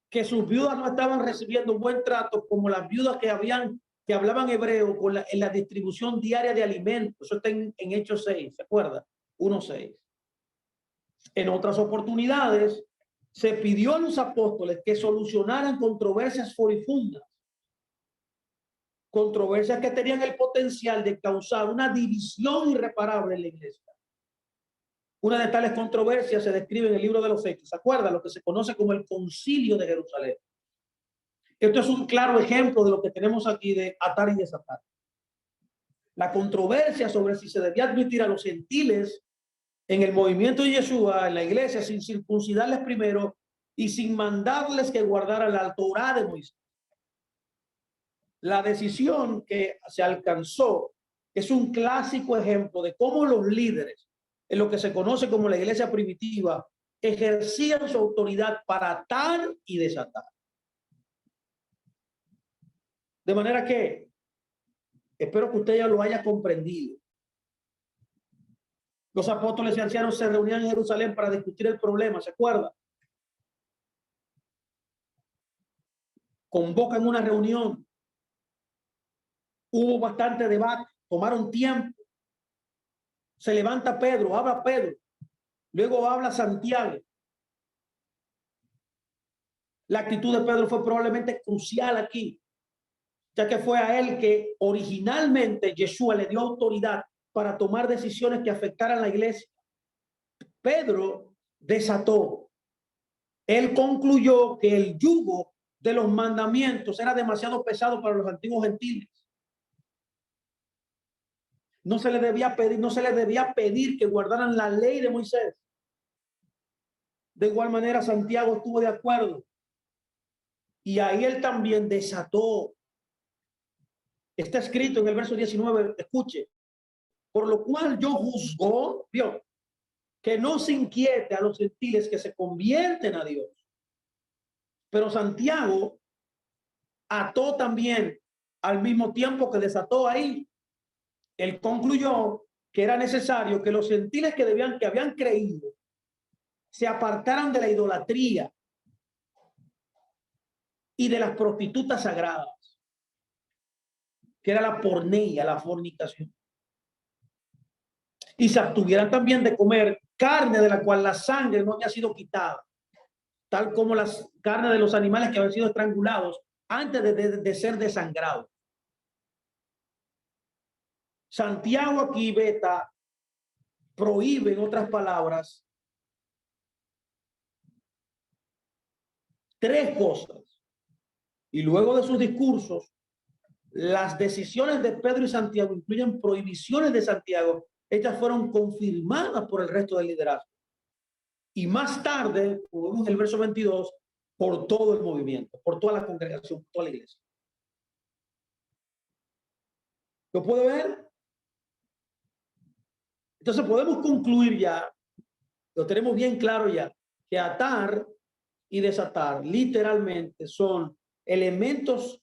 Speaker 1: que sus viudas no estaban recibiendo buen trato como las viudas que hablaban hebreo en la distribución diaria de alimentos. Eso está en Hechos 6, ¿se acuerda? 1:6. En otras oportunidades, se pidió a los apóstoles que solucionaran controversias furifundas, controversias que tenían el potencial de causar una división irreparable en la iglesia. Una de tales controversias se describe en el libro de los Hechos. ¿Se acuerda? Lo que se conoce como el Concilio de Jerusalén. Esto es un claro ejemplo de lo que tenemos aquí de atar y desatar. La controversia sobre si se debía admitir a los gentiles en el movimiento de Yeshua, en la iglesia, sin circuncidarles primero y sin mandarles que guardaran la Torá de Moisés. La decisión que se alcanzó es un clásico ejemplo de cómo los líderes, en lo que se conoce como la iglesia primitiva, ejercían su autoridad para atar y desatar. De manera que espero que usted ya lo haya comprendido. Los apóstoles y ancianos se reunían en Jerusalén para discutir el problema, ¿se acuerda? Convocan una reunión. Hubo bastante debate, tomaron tiempo. Se levanta Pedro, habla Pedro, luego habla Santiago. La actitud de Pedro fue probablemente crucial aquí, ya que fue a él que originalmente Yeshua le dio autoridad para tomar decisiones que afectaran a la iglesia. Pedro desató. Él concluyó que el yugo de los mandamientos era demasiado pesado para los antiguos gentiles. No se les debía pedir que guardaran la ley de Moisés. De igual manera, Santiago estuvo de acuerdo. Y ahí él también desató. Está escrito en el verso 19, escuche. Por lo cual yo juzgo, Dios, que no se inquiete a los gentiles que se convierten a Dios. Pero Santiago ató también al mismo tiempo que desató ahí. Él concluyó que era necesario que los gentiles que habían creído se apartaran de la idolatría y de las prostitutas sagradas, que era la porneia, la fornicación, y se abstuvieran también de comer carne de la cual la sangre no había sido quitada, tal como las carnes de los animales que habían sido estrangulados antes de ser desangrado. Santiago aquí, Beta, prohíbe, en otras palabras, tres cosas. Y luego de sus discursos, las decisiones de Pedro y Santiago incluyen prohibiciones de Santiago. Estas fueron confirmadas por el resto del liderazgo. Y más tarde, como vemos en el verso 22, por todo el movimiento, por toda la congregación, por toda la iglesia. ¿Lo puede ver? Entonces podemos concluir ya, lo tenemos bien claro ya, que atar y desatar literalmente son elementos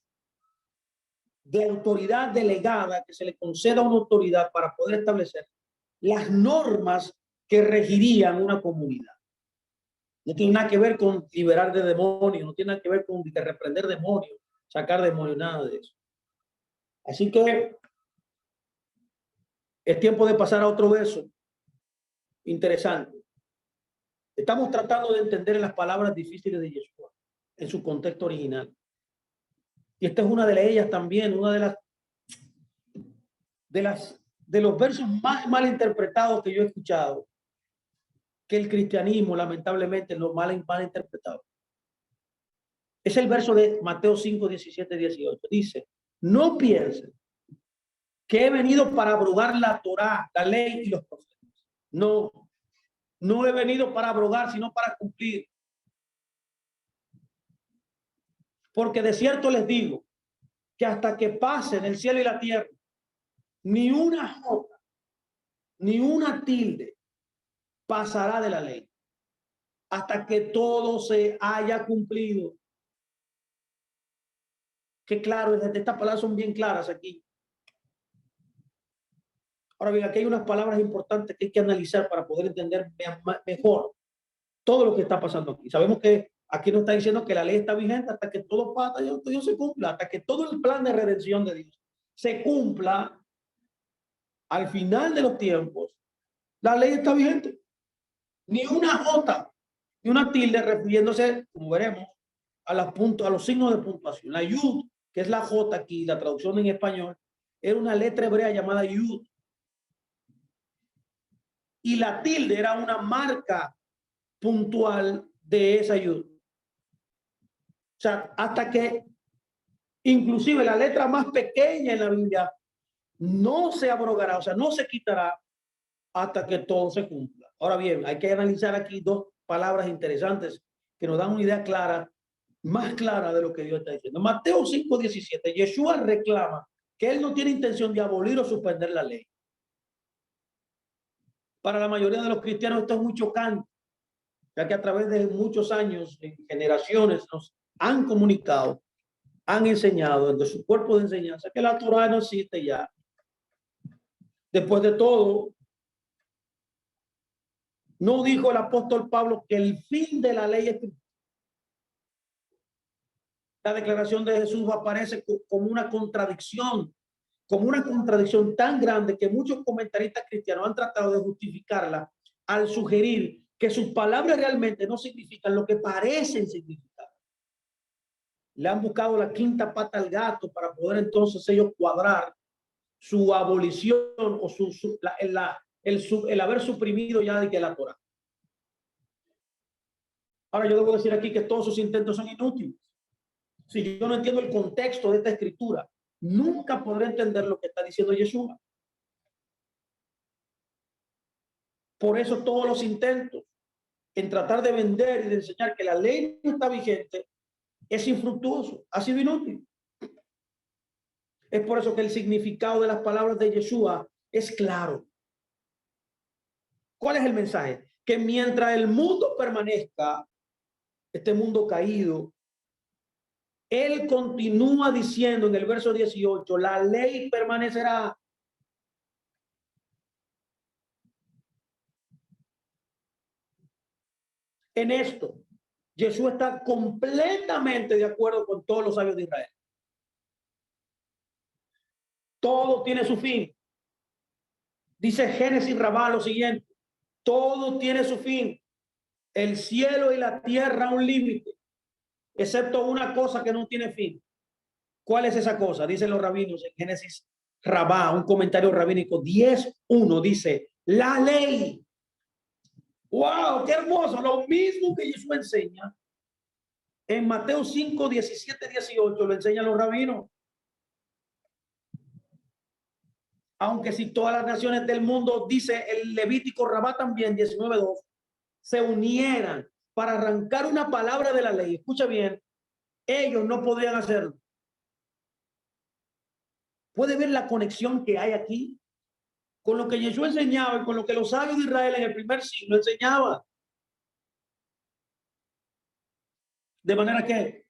Speaker 1: de autoridad delegada que se le conceda a una autoridad para poder establecer las normas que regirían una comunidad. No tiene nada que ver con liberar de demonios, no tiene nada que ver con reprender demonios, sacar demonios, nada de eso. Así que es tiempo de pasar a otro verso interesante. Estamos tratando de entender las palabras difíciles de Yeshua en su contexto original. Y esta es una de ellas también, una de los versos más mal interpretados que yo he escuchado, que el cristianismo lamentablemente lo mal interpretado. Es el verso de Mateo 5, 17, 18. Dice, no piensen que he venido para abrogar la Torá, la ley y los profetas. No, no he venido para abrogar, sino para cumplir. Porque de cierto les digo que hasta que pasen el cielo y la tierra, ni una jota, ni una tilde pasará de la ley, hasta que todo se haya cumplido. Qué claro, estas palabras son bien claras aquí. Ahora bien, aquí hay unas palabras importantes que hay que analizar para poder entender mejor todo lo que está pasando aquí. Sabemos que aquí nos está diciendo que la ley está vigente hasta que todo Dios se cumpla, hasta que todo el plan de redención de Dios se cumpla. Al final de los tiempos, la ley está vigente. Ni una jota, ni una tilde, refiriéndose, como veremos, a los signos de puntuación. La yud, que es la jota aquí, la traducción en español, era una letra hebrea llamada yud. Y la tilde era una marca puntual de esa yud. O sea, hasta que inclusive la letra más pequeña en la Biblia no se abrogará, o sea, no se quitará hasta que todo se cumpla. Ahora bien, hay que analizar aquí dos palabras interesantes que nos dan una idea clara, más clara de lo que Dios está diciendo. Mateo 5:17, Yeshua reclama que él no tiene intención de abolir o suspender la ley. Para la mayoría de los cristianos esto es muy chocante, ya que a través de muchos años, en generaciones, nos han comunicado, han enseñado desde su cuerpo de enseñanza que la Torá no existe ya. Después de todo, ¿no dijo el apóstol Pablo que el fin de la ley es Cristo? La declaración de Jesús aparece como una contradicción tan grande que muchos comentaristas cristianos han tratado de justificarla al sugerir que sus palabras realmente no significan lo que parecen significar. Le han buscado la quinta pata al gato para poder entonces ellos cuadrar su abolición o el haber suprimido ya de que la Torá. Ahora yo debo decir aquí que todos sus intentos son inútiles. Si yo no entiendo el contexto de esta escritura, nunca podré entender lo que está diciendo Yeshua. Por eso todos los intentos en tratar de vender y de enseñar que la ley no está vigente es infructuoso, ha sido inútil. Es por eso que el significado de las palabras de Yeshua es claro. ¿Cuál es el mensaje? Que mientras el mundo permanezca, este mundo caído, él continúa diciendo en el verso 18, la ley permanecerá. En esto, Jesús está completamente de acuerdo con todos los sabios de Israel. Todo tiene su fin. Dice Génesis Rabá lo siguiente, todo tiene su fin. El cielo y la tierra un límite, excepto una cosa que no tiene fin, ¿Cuál es esa cosa? Dicen los rabinos en Génesis Rabá, un comentario rabínico 10:1 dice, la ley. ¡Wow! ¡Qué hermoso! Lo mismo que Jesús enseña en Mateo 5:17-18 lo enseñan los rabinos. Aunque si todas las naciones del mundo, dice el Levítico Rabá también 19:2, se unieran para arrancar una palabra de la ley, escucha bien, ellos no podrían hacerlo. ¿Puede ver la conexión que hay aquí? Con lo que Jesús enseñaba y con lo que los sabios de Israel en el primer siglo enseñaban. De manera que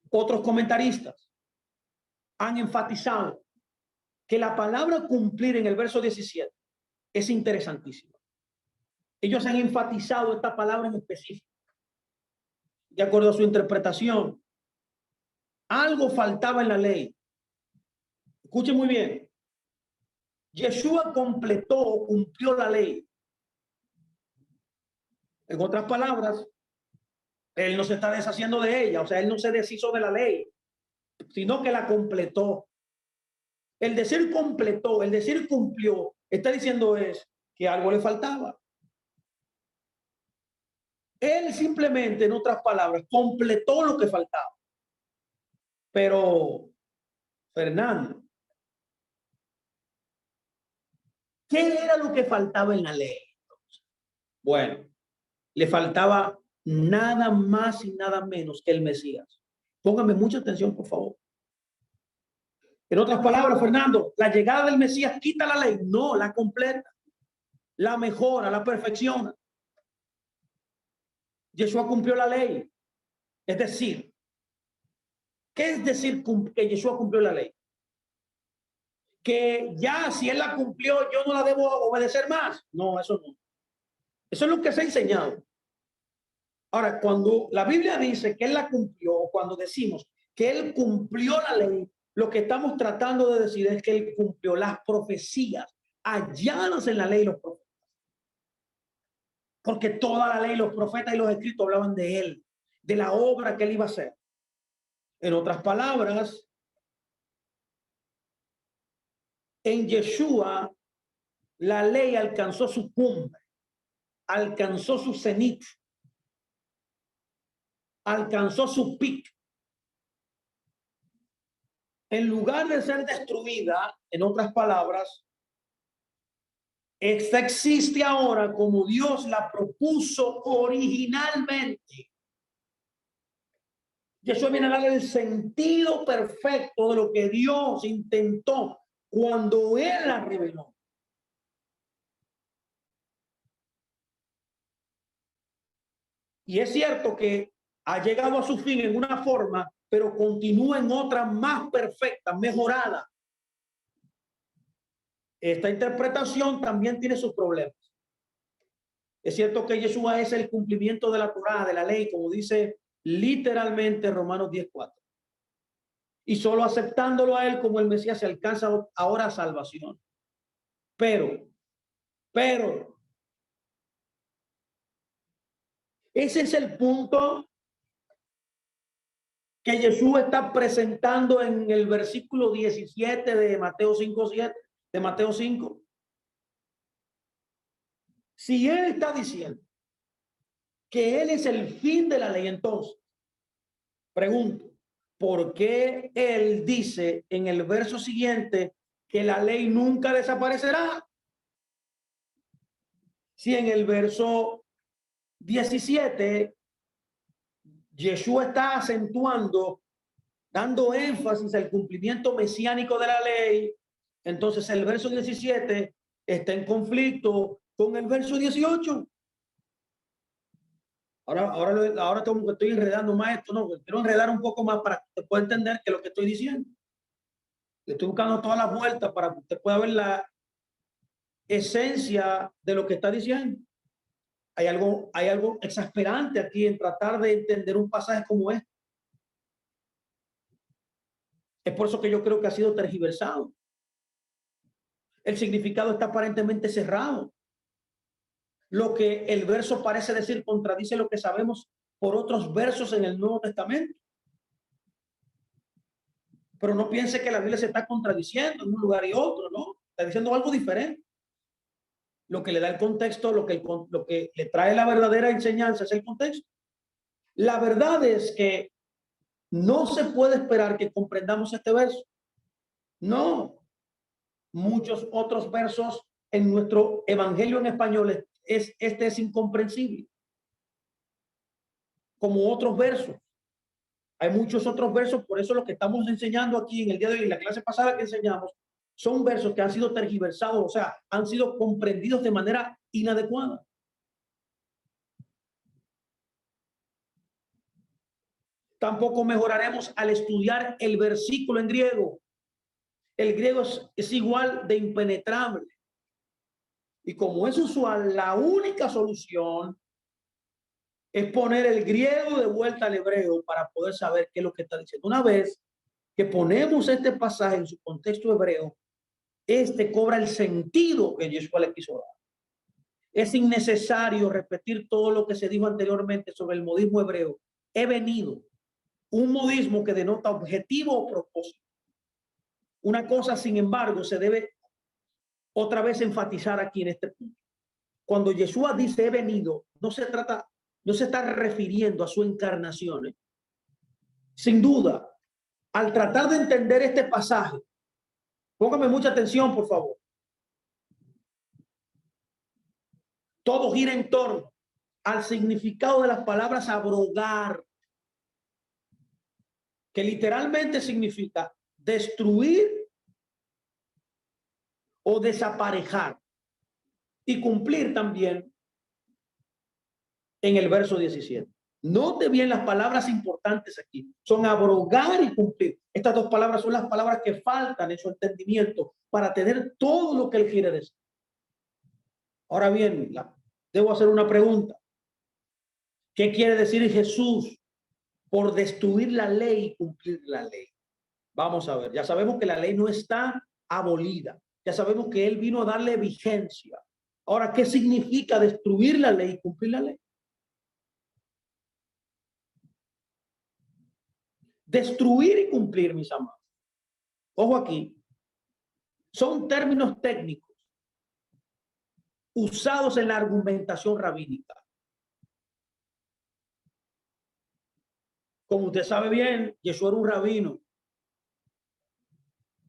Speaker 1: otros comentaristas han enfatizado que la palabra cumplir en el verso 17 es interesantísima. Ellos han enfatizado esta palabra en específico. De acuerdo a su interpretación, algo faltaba en la ley. Escuchen muy bien. Yeshua completó, cumplió la ley. En otras palabras, él no se está deshaciendo de ella, o sea, él no se deshizo de la ley, sino que la completó. El decir completó, el decir cumplió, está diciendo es que algo le faltaba. Él simplemente, en otras palabras, completó lo que faltaba. Pero, Fernando, ¿qué era lo que faltaba en la ley? Bueno, le faltaba nada más y nada menos que el Mesías. Póngame mucha atención, por favor. En otras palabras, Fernando, la llegada del Mesías quita la ley. No, la completa, la mejora, la perfecciona. Yeshua cumplió la ley. Es decir, ¿qué es decir que Yeshua cumplió la ley? Que ya si él la cumplió, yo no la debo obedecer más. No, eso no. Eso es lo que se ha enseñado. Ahora, cuando la Biblia dice que él la cumplió, o cuando decimos que él cumplió la ley, lo que estamos tratando de decir es que él cumplió las profecías halladas en la ley y los profetas. Porque toda la ley, los profetas y los escritos hablaban de él, de la obra que él iba a hacer. En otras palabras, en Yeshua, la ley alcanzó su cumbre, alcanzó su cenit, alcanzó su pic. En lugar de ser destruida, en otras palabras, esta existe ahora como Dios la propuso originalmente. Yeshua viene a darle el sentido perfecto de lo que Dios intentó cuando Él la reveló. Y es cierto que ha llegado a su fin en una forma, pero continúa en otra más perfecta, mejorada. Esta interpretación también tiene sus problemas. Es cierto que Yeshua es el cumplimiento de la Torá, de la ley, como dice literalmente Romanos 10:4. Y solo aceptándolo a él como el Mesías se alcanza ahora salvación. Pero, ese es el punto que Jesús está presentando en el versículo 17 de Mateo 5:7, de Mateo 5. Si él está diciendo que él es el fin de la ley, entonces, pregunto, ¿por qué él dice en el verso siguiente que la ley nunca desaparecerá? Si en el verso 17 Yeshua está acentuando, dando énfasis al cumplimiento mesiánico de la ley, entonces el verso 17 está en conflicto con el verso 18. Ahora como que estoy enredando más esto, no, quiero enredar un poco más para que usted pueda entender que lo que estoy diciendo. Le estoy buscando todas las vueltas para que usted pueda ver la esencia de lo que está diciendo. Hay algo exasperante aquí en tratar de entender un pasaje como este. Es por eso que yo creo que ha sido tergiversado. El significado está aparentemente cerrado. Lo que el verso parece decir contradice lo que sabemos por otros versos en el Nuevo Testamento. Pero no piense que la Biblia se está contradiciendo en un lugar y otro, ¿no? Está diciendo algo diferente. Lo que le da el contexto, lo que le trae la verdadera enseñanza es el contexto. La verdad es que no se puede esperar que comprendamos este verso. No. Muchos otros versos en nuestro evangelio en español este es incomprensible. Como otros versos. Hay muchos otros versos, por eso lo que estamos enseñando aquí en el día de hoy, en la clase pasada que enseñamos, son versos que han sido tergiversados, o sea, han sido comprendidos de manera inadecuada. Tampoco mejoraremos al estudiar el versículo en griego. El griego es igual de impenetrable. Y como es usual, la única solución es poner el griego de vuelta al hebreo para poder saber qué es lo que está diciendo. Una vez que ponemos este pasaje en su contexto hebreo, este cobra el sentido que Yeshua le quiso dar. Es innecesario repetir todo lo que se dijo anteriormente sobre el modismo hebreo. He venido. Un modismo que denota objetivo o propósito. Una cosa, sin embargo, se debe otra vez enfatizar aquí en este punto. Cuando Yeshua dice he venido, no se está refiriendo a su encarnación. Sin duda, al tratar de entender este pasaje, póngame mucha atención, por favor. Todo gira en torno al significado de las palabras abrogar, que literalmente significa destruir o desaparejar, y cumplir también en el verso 17. Note bien las palabras importantes aquí. Son abrogar y cumplir. Estas dos palabras son las palabras que faltan en su entendimiento para tener todo lo que él quiere decir. Ahora bien, debo hacer una pregunta. ¿Qué quiere decir Jesús por destruir la ley y cumplir la ley? Vamos a ver. Ya sabemos que la ley no está abolida. Ya sabemos que él vino a darle vigencia. Ahora, ¿qué significa destruir la ley y cumplir la ley? Destruir y cumplir, mis amados. Ojo aquí. Son términos técnicos usados en la argumentación rabínica. Como usted sabe bien, Yeshua era un rabino.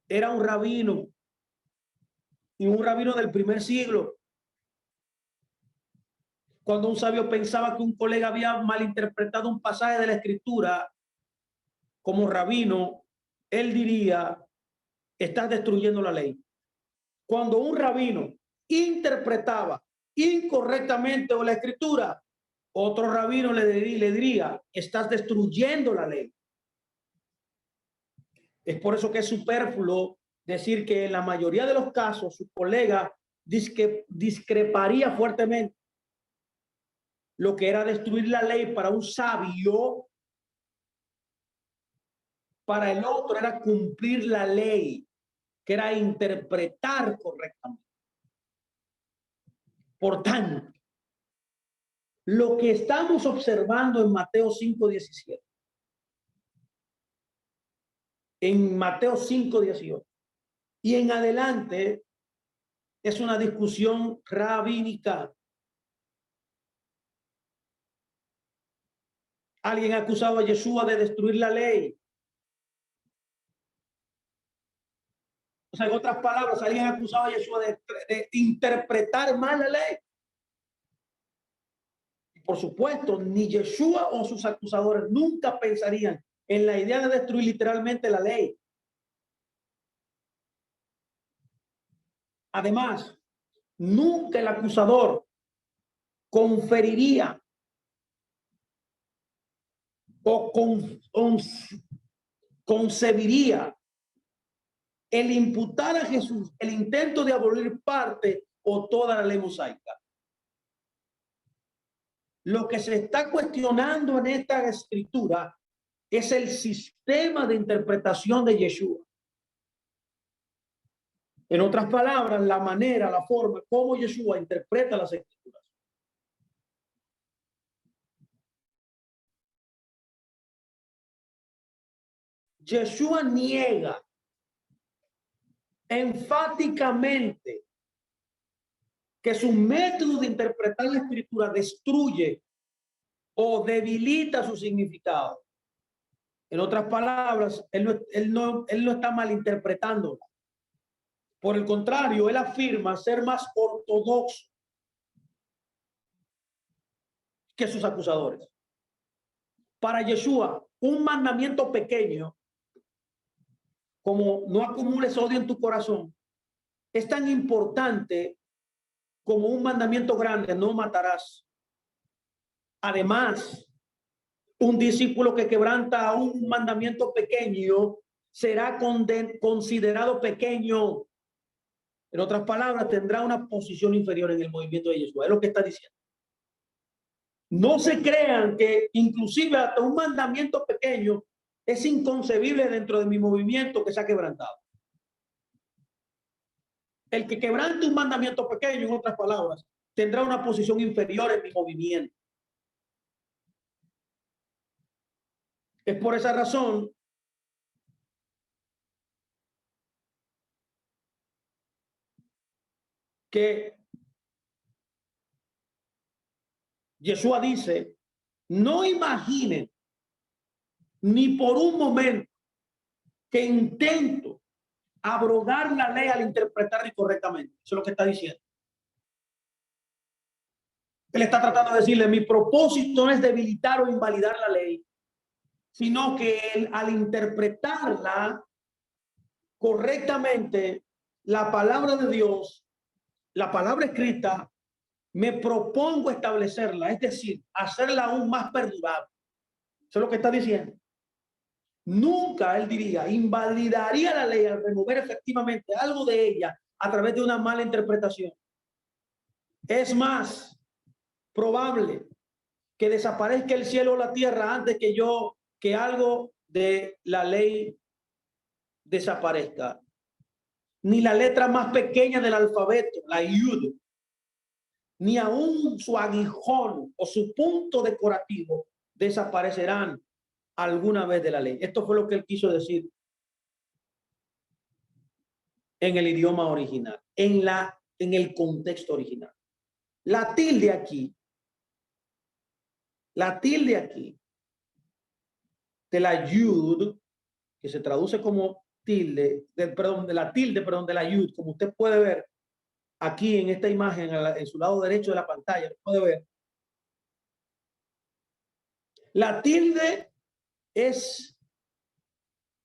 Speaker 1: Era un rabino. Y un rabino del primer siglo. Cuando un sabio pensaba que un colega había malinterpretado un pasaje de la escritura, como rabino, él diría, estás destruyendo la ley. Cuando un rabino interpretaba incorrectamente la escritura, otro rabino le diría, estás destruyendo la ley. Es por eso que es superfluo decir que en la mayoría de los casos su colega discreparía fuertemente. Lo que era destruir la ley para un sabio, para el otro era cumplir la ley, que era interpretar correctamente. Por tanto, lo que estamos observando en Mateo 5:17, en Mateo 5:18 y en adelante es una discusión rabínica. Alguien ha acusado a Yeshua de destruir la ley. O sea, en otras palabras, alguien ha acusado a Yeshua de interpretar mal la ley. Y por supuesto, ni Yeshua o sus acusadores nunca pensarían en la idea de destruir literalmente la ley. Además, nunca el acusador conferiría o concebiría el imputar a Jesús el intento de abolir parte o toda la ley mosaica. Lo que se está cuestionando en esta escritura es el sistema de interpretación de Yeshua. En otras palabras, la manera, la forma como Yeshua interpreta las escrituras. Yeshua niega enfáticamente que su método de interpretar la escritura destruye o debilita su significado. En otras palabras, él no está malinterpretando. Por el contrario, él afirma ser más ortodoxo que sus acusadores. Para Yeshua, un mandamiento pequeño, como no acumules odio en tu corazón, es tan importante como un mandamiento grande, no matarás. Además, un discípulo que quebranta un mandamiento pequeño será considerado pequeño. En otras palabras, tendrá una posición inferior en el movimiento de Yeshua. Es lo que está diciendo. No se crean que inclusive hasta un mandamiento pequeño es inconcebible dentro de mi movimiento que se ha quebrantado. El que quebrante un mandamiento pequeño, en otras palabras, tendrá una posición inferior en mi movimiento. Es por esa razón que Yeshua dice, no imaginen ni por un momento que intento abrogar la ley al interpretarla incorrectamente. Eso es lo que está diciendo. Él está tratando de decirle, mi propósito no es debilitar o invalidar la ley, sino que él, al interpretarla correctamente, la palabra de Dios, la palabra escrita, me propongo establecerla, es decir, hacerla aún más perdurable. Eso es lo que está diciendo. Nunca, él diría, invalidaría la ley al remover efectivamente algo de ella a través de una mala interpretación. Es más probable que desaparezca el cielo o la tierra antes que algo de la ley desaparezca. Ni la letra más pequeña del alfabeto, la yud, ni aún su aguijón o su punto decorativo desaparecerán alguna vez de la ley. Esto fue lo que él quiso decir en el idioma original, en el contexto original. La tilde aquí de la yud, que se traduce como tilde, de la yud, como usted puede ver aquí en esta imagen, en su lado derecho de la pantalla, lo puede ver. La tilde es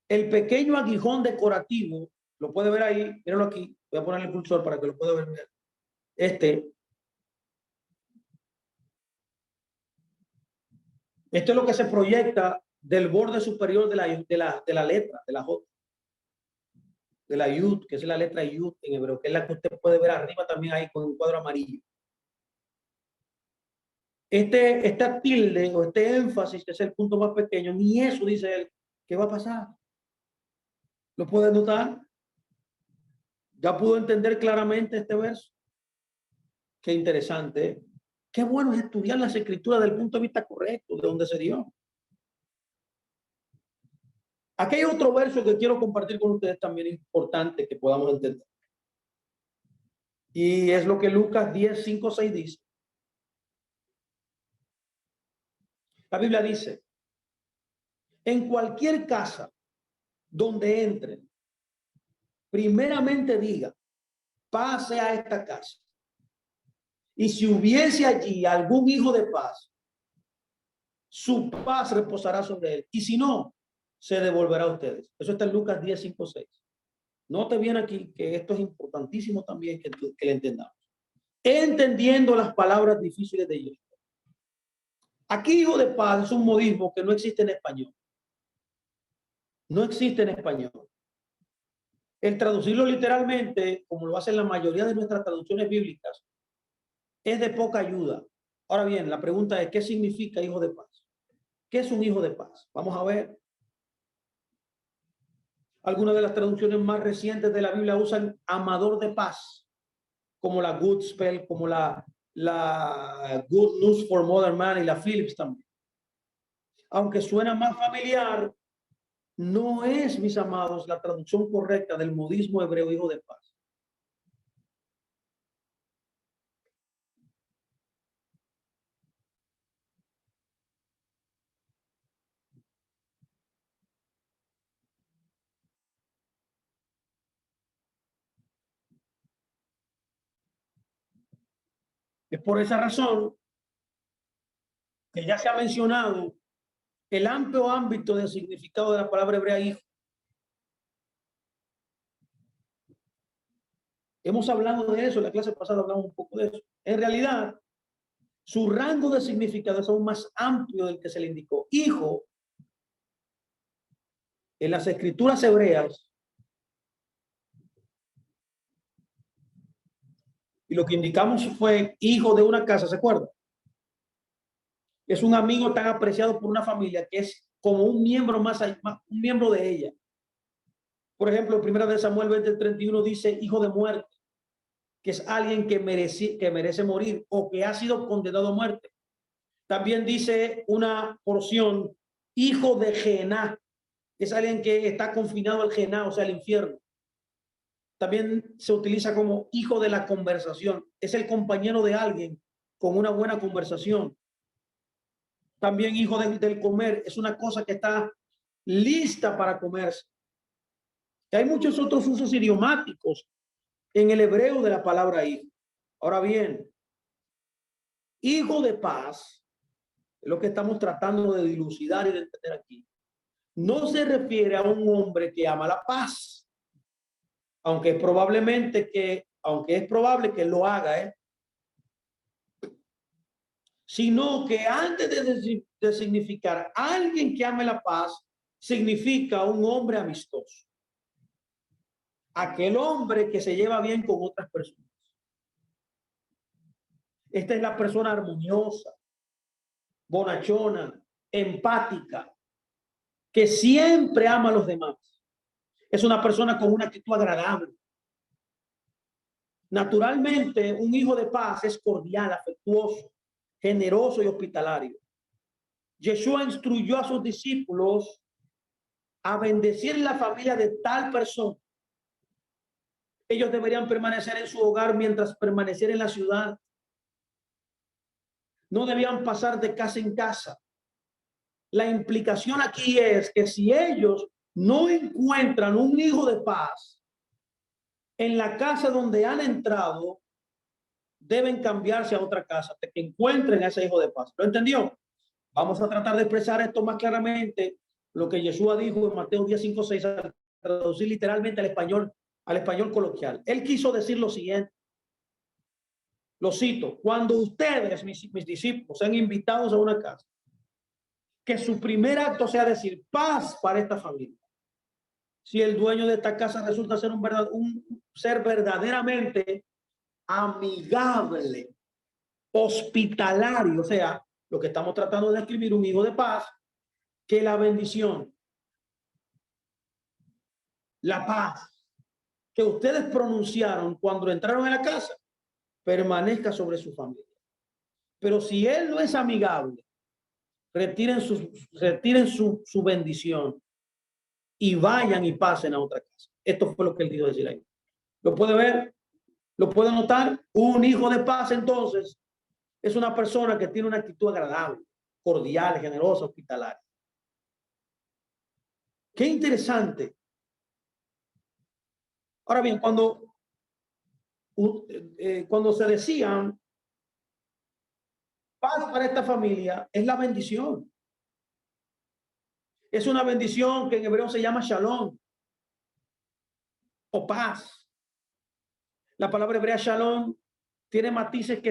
Speaker 1: el pequeño aguijón decorativo, lo puede ver ahí, míralo aquí, voy a poner el cursor para que lo pueda ver. Esto es lo que se proyecta del borde superior de la letra, de la J, de la Yud, que es la letra Yud en hebreo, que es la que usted puede ver arriba también ahí con un cuadro amarillo. Esta tilde o este énfasis, que es el punto más pequeño, ni eso dice él. ¿Qué va a pasar? ¿Lo puede notar? ¿Ya pudo entender claramente este verso? Qué interesante, ¿eh? Qué bueno es estudiar las escrituras desde el punto de vista correcto, de donde se dio. Aquí hay otro verso que quiero compartir con ustedes también importante que podamos entender. Y es lo que Lucas 10, 5, 6 dice. La Biblia dice, en cualquier casa donde entren, primeramente diga, pase a esta casa. Y si hubiese allí algún hijo de paz, su paz reposará sobre él. Y si no, se devolverá a ustedes. Eso está en Lucas 10, 5, 6. Note bien aquí que esto es importantísimo también que le entendamos. Entendiendo las palabras difíciles de ellos. Aquí hijo de paz es un modismo que no existe en español. No existe en español. El traducirlo literalmente, como lo hacen la mayoría de nuestras traducciones bíblicas, es de poca ayuda. Ahora bien, la pregunta es, ¿qué significa hijo de paz? ¿Qué es un hijo de paz? Vamos a ver. Algunas de las traducciones más recientes de la Biblia usan amador de paz, como la Good Spell, como la Good News for Modern Man y la Phillips también. Aunque suena más familiar, no es, mis amados, la traducción correcta del modismo hebreo hijo de paz. Es por esa razón que ya se ha mencionado el amplio ámbito del significado de la palabra hebrea hijo. Hemos hablado de eso, en la clase pasada hablamos un poco de eso. En realidad, su rango de significado es aún más amplio del que se le indicó. Hijo, en las escrituras hebreas, y lo que indicamos fue hijo de una casa, ¿se acuerdan? Es un amigo tan apreciado por una familia que es como un miembro más, un miembro de ella. Por ejemplo, en 1 Samuel 20:31 dice hijo de muerte, que es alguien que merece morir o que ha sido condenado a muerte. También dice una porción, hijo de Gená, que es alguien que está confinado al Gená, o sea, al infierno. También se utiliza como hijo de la conversación, es el compañero de alguien con una buena conversación. También hijo del comer, es una cosa que está lista para comerse. Y hay muchos otros usos idiomáticos en el hebreo de la palabra hijo. Ahora bien, hijo de paz, es lo que estamos tratando de dilucidar y de entender aquí. No se refiere a un hombre que ama la paz, aunque es probable que lo haga, sino que antes de significar alguien que ame la paz, significa un hombre amistoso. Aquel hombre que se lleva bien con otras personas. Esta es la persona armoniosa, bonachona, empática, que siempre ama a los demás. Es una persona con una actitud agradable. Naturalmente, un hijo de paz es cordial, afectuoso, generoso y hospitalario. Yeshua instruyó a sus discípulos a bendecir la familia de tal persona. Ellos deberían permanecer en su hogar mientras permanecer en la ciudad. No debían pasar de casa en casa. La implicación aquí es que si ellos no encuentran un hijo de paz en la casa donde han entrado, deben cambiarse a otra casa, hasta que encuentren a ese hijo de paz. ¿Lo entendió? Vamos a tratar de expresar esto más claramente, lo que Yeshua dijo en Mateo 10, 5, 6, a traducir literalmente al español coloquial. Él quiso decir lo siguiente, lo cito: cuando ustedes, mis discípulos, sean invitados a una casa, que su primer acto sea decir paz para esta familia. Si el dueño de esta casa resulta ser un ser verdaderamente amigable, hospitalario, o sea, lo que estamos tratando de escribir, un hijo de paz, que la bendición, la paz que ustedes pronunciaron cuando entraron en la casa, permanezca sobre su familia. Pero si él no es amigable, retiren su bendición y vayan y pasen a otra casa. Esto fue lo que él dijo decir ahí. ¿Lo puede ver? ¿Lo puede notar? Un hijo de paz, entonces, es una persona que tiene una actitud agradable, cordial, generosa, hospitalaria. Qué interesante. Ahora bien, cuando se decían paz para esta familia, es la bendición. Es una bendición que en hebreo se llama shalom o paz. La palabra hebrea shalom tiene matices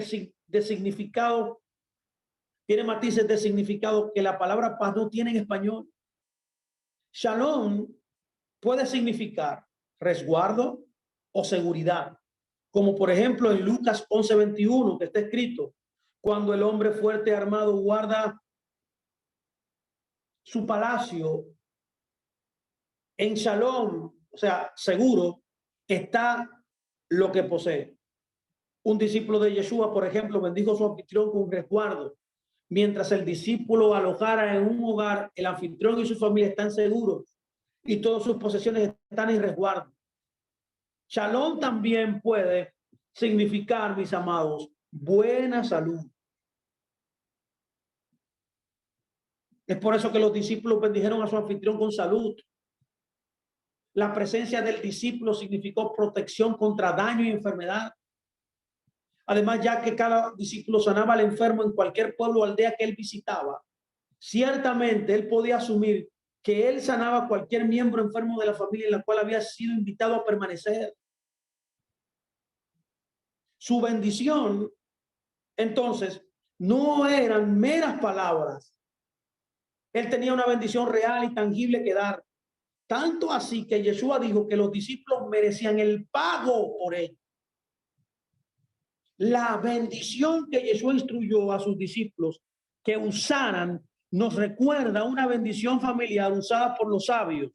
Speaker 1: de significado, que la palabra paz no tiene en español. Shalom puede significar resguardo o seguridad, como por ejemplo en Lucas 11:21, que está escrito: cuando el hombre fuerte armado guarda su palacio en shalom, o sea, seguro, está lo que posee. Un discípulo de Yeshua, por ejemplo, bendijo a su anfitrión con resguardo. Mientras el discípulo alojara en un hogar, el anfitrión y su familia están seguros. y todas sus posesiones están en resguardo. Shalom también puede significar, mis amados, buena salud. Es por eso que los discípulos bendijeron a su anfitrión con salud. La presencia del discípulo significó protección contra daño y enfermedad. Además, ya que cada discípulo sanaba al enfermo en cualquier pueblo o aldea que él visitaba, ciertamente él podía asumir que él sanaba a cualquier miembro enfermo de la familia en la cual había sido invitado a permanecer. Su bendición, entonces, no eran meras palabras. Él tenía una bendición real y tangible que dar. Tanto así que Yeshua dijo que los discípulos merecían el pago por ello. La bendición que Yeshua instruyó a sus discípulos que usaran nos recuerda una bendición familiar usada por los sabios.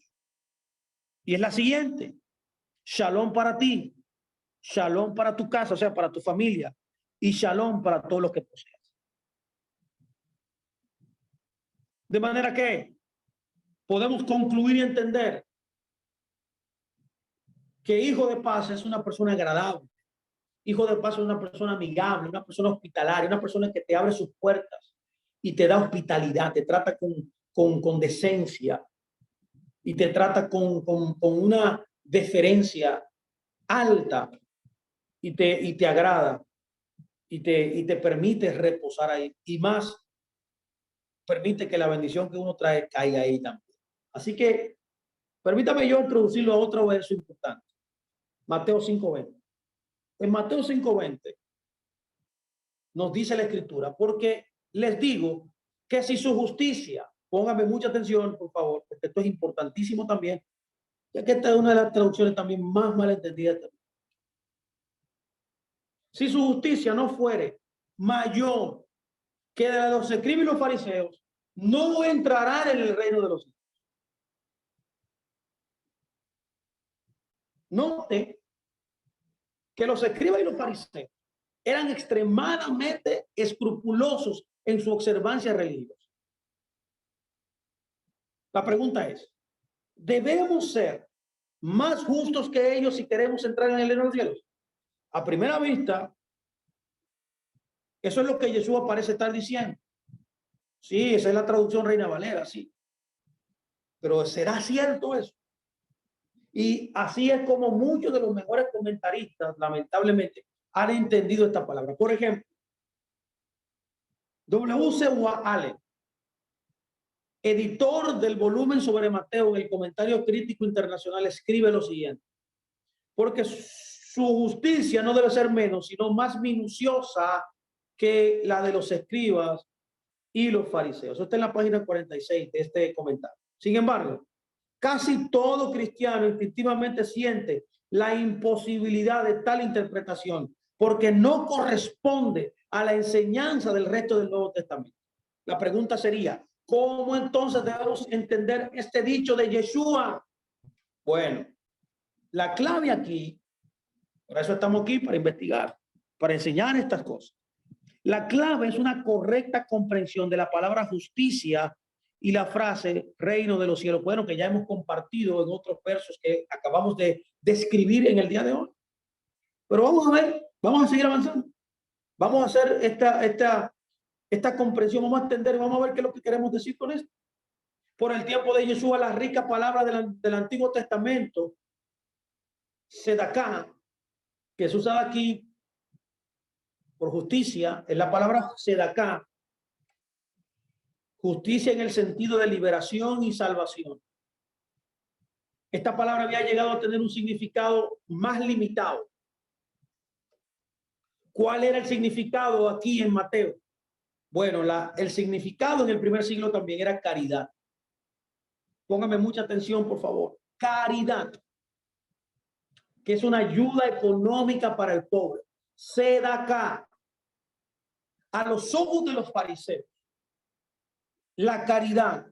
Speaker 1: Y es la siguiente: shalom para ti, shalom para tu casa, o sea, para tu familia, y shalom para todos los que poseas. De manera que podemos concluir y entender que hijo de paz es una persona agradable. Hijo de paz es una persona amigable, una persona hospitalaria, una persona que te abre sus puertas y te da hospitalidad, te trata con decencia y te trata con una deferencia alta y te agrada y te permite reposar ahí. Y más, permite que la bendición que uno trae caiga ahí también. Así que permítame yo introducirlo a otro verso importante. Mateo 5:20. En Mateo 5:20 nos dice la escritura, porque les digo que si su justicia, póngame mucha atención, por favor, porque esto es importantísimo también, ya que esta es una de las traducciones también más mal entendidas. Si su justicia no fuere mayor que la de los escribas y los fariseos, no entrarán en el reino de los cielos. Note que los escribas y los fariseos eran extremadamente escrupulosos en su observancia religiosa. La pregunta es, ¿debemos ser más justos que ellos si queremos entrar en el reino de los cielos? A primera vista, eso es lo que Jesús parece estar diciendo. Sí, esa es la traducción Reina Valera, sí. Pero ¿será cierto eso? Y así es como muchos de los mejores comentaristas, lamentablemente, han entendido esta palabra. Por ejemplo, W.C. Allen, editor del volumen sobre Mateo en el Comentario Crítico Internacional, escribe lo siguiente: porque su justicia no debe ser menos, sino más minuciosa que la de los escribas y los fariseos. Esto está en la página 46 de este comentario. Sin embargo, casi todo cristiano instintivamente siente la imposibilidad de tal interpretación porque no corresponde a la enseñanza del resto del Nuevo Testamento. La pregunta sería, ¿cómo entonces debemos entender este dicho de Yeshua? Bueno, la clave aquí, por eso estamos aquí, para investigar, para enseñar estas cosas. La clave es una correcta comprensión de la palabra justicia y la frase reino de los cielos. Bueno, que ya hemos compartido en otros versos que acabamos de describir en el día de hoy. Pero vamos a ver, vamos a seguir avanzando. Vamos a hacer esta comprensión, vamos a entender, vamos a ver qué es lo que queremos decir con esto. Por el tiempo de Jesús, las ricas palabras del Antiguo Testamento, Sedaká, que es usada aquí por justicia, es la palabra Sedaká, justicia en el sentido de liberación y salvación. Esta palabra había llegado a tener un significado más limitado. ¿Cuál era el significado aquí en Mateo? Bueno, el significado en el primer siglo también era caridad. Póngame mucha atención, por favor. Caridad, que es una ayuda económica para el pobre. Sedaká. A los ojos de los fariseos, la caridad,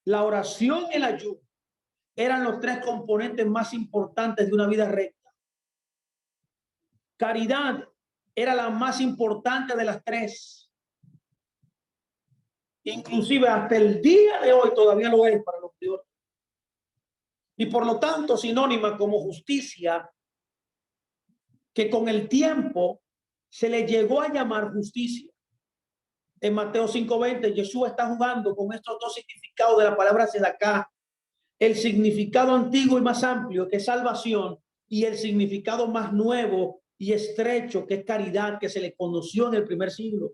Speaker 1: la oración y el ayuno eran los tres componentes más importantes de una vida recta. Caridad era la más importante de las tres. Inclusive hasta el día de hoy todavía lo es para los judíos. y por lo tanto sinónima como justicia, que con el tiempo se le llegó a llamar justicia. En Mateo 5:20, Jesús está jugando con estos dos significados de la palabra sedaká: el significado antiguo y más amplio, que es salvación, y el significado más nuevo y estrecho, que es caridad, que se le conoció en el primer siglo.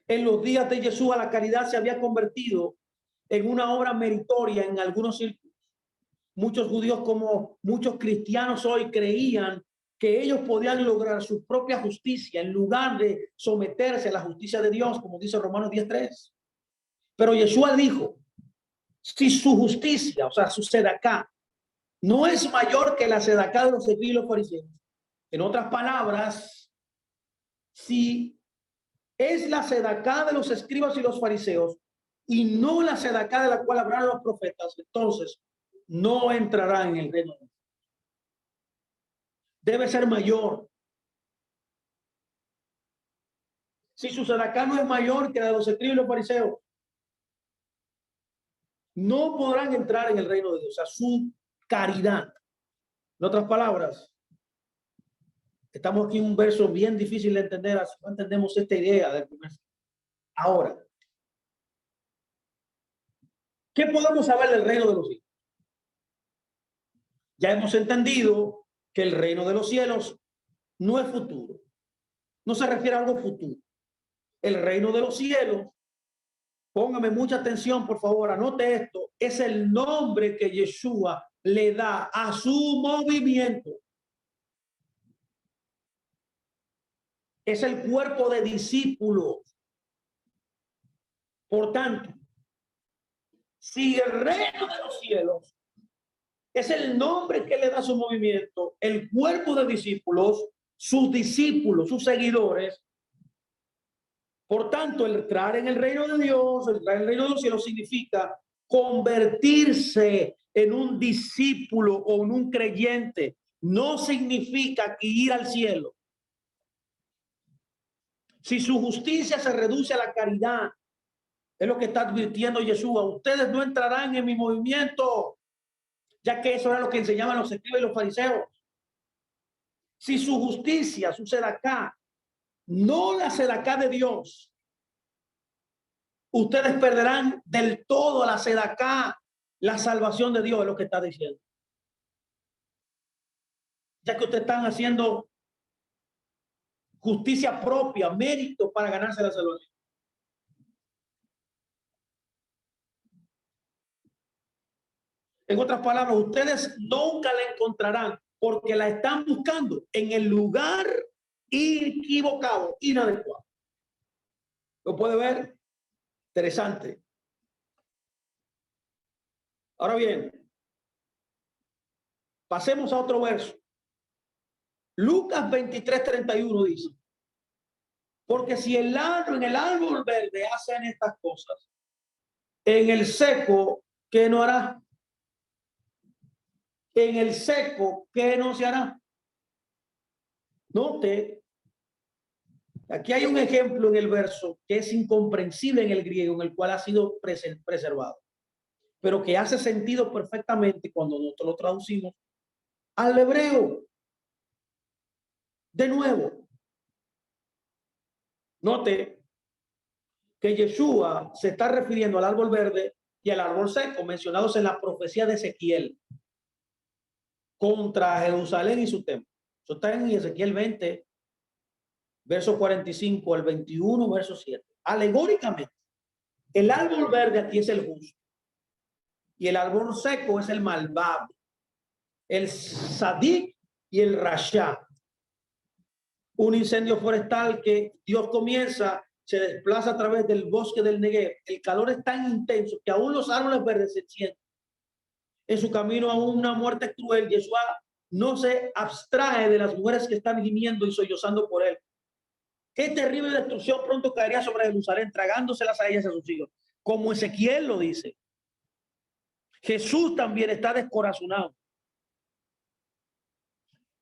Speaker 1: En los días de Jesús, la caridad se había convertido en una obra meritoria en algunos círculos. Muchos judíos, como muchos cristianos hoy, creían que ellos podían lograr su propia justicia en lugar de someterse a la justicia de Dios, como dice Romanos 10:3. Pero Yeshua dijo: si su justicia, o sea, su sedaká, no es mayor que la sedaká de los escribas y los fariseos, en otras palabras, si es la sedaká de los escribas y los fariseos y no la sedaká de la cual hablaron los profetas, entonces no entrará en el reino de Dios. Debe ser mayor. Si su sedaká no es mayor que la de los escribas y los fariseos, no podrán entrar en el reino de Dios. O sea, su caridad. En otras palabras, estamos aquí en un verso bien difícil de entender, así no entendemos esta idea del primer. Ahora, ¿qué podemos saber del reino de los cielos? Ya hemos entendido que el reino de los cielos no es futuro, no se refiere a algo futuro. El reino de los cielos, póngame mucha atención, por favor, anote esto, es el nombre que Yeshua le da a su movimiento. Es el cuerpo de discípulos. Por tanto, si el reino de los cielos es el nombre que le da su movimiento, el cuerpo de discípulos, sus discípulos, sus seguidores, por tanto, el entrar en el reino de Dios, entrar en el reino de los cielos, significa convertirse en un discípulo o en un creyente. No significa que ir al cielo. Si su justicia se reduce a la caridad, es lo que está advirtiendo Yeshua: ustedes no entrarán en mi movimiento, ya que eso era lo que enseñaban los escribas y los fariseos. Si su justicia, su sedaká, no la sedaká de Dios, ustedes perderán del todo la sedaká, la salvación de Dios, es lo que está diciendo. Ya que ustedes están haciendo justicia propia, mérito para ganarse la salvación. En otras palabras, ustedes nunca la encontrarán porque la están buscando en el lugar equivocado, inadecuado. ¿Lo puede ver? Interesante. Ahora bien, pasemos a otro verso. Lucas 23:31 dice: porque si en el árbol verde hacen estas cosas, en el seco, ¿qué no hará? En el seco, ¿qué no se hará? Note, aquí hay un ejemplo en el verso que es incomprensible en el griego, en el cual ha sido preservado, pero que hace sentido perfectamente cuando nosotros lo traducimos al hebreo. De nuevo, note que Yeshua se está refiriendo al árbol verde y al árbol seco mencionados en la profecía de Ezequiel contra Jerusalén y su templo. Eso está en Ezequiel 20, verso 45 al 21, verso 7. Alegóricamente, el árbol verde aquí es el justo y el árbol seco es el malvado, el sadik y el rasha. Un incendio forestal que Dios comienza, se desplaza a través del bosque del Negev. El calor es tan intenso que aún los árboles verdes se sienten. En su camino a una muerte cruel, Yeshua no se abstrae de las mujeres que están gimiendo y sollozando por él. Qué terrible destrucción pronto caería sobre Jerusalén, tragándoselas a ellas y a sus hijos, como Ezequiel lo dice. Jesús también está descorazonado.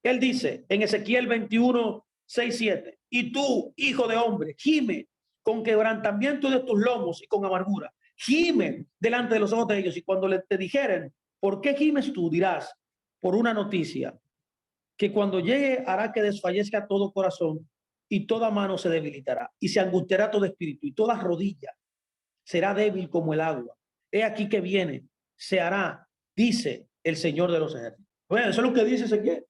Speaker 1: Él dice en Ezequiel 21, 6, 7: y tú, hijo de hombre, gime con quebrantamiento de tus lomos y con amargura. Gime delante de los ojos de ellos, y cuando te dijeren, ¿Por qué gimes tú? Dirás, por una noticia, que cuando llegue hará que desfallezca todo corazón y toda mano se debilitará y se angustiará todo espíritu y toda rodilla será débil como el agua. He aquí que viene, se hará, dice el Señor de los ejércitos. Bueno, eso es lo que dice Ezequiel.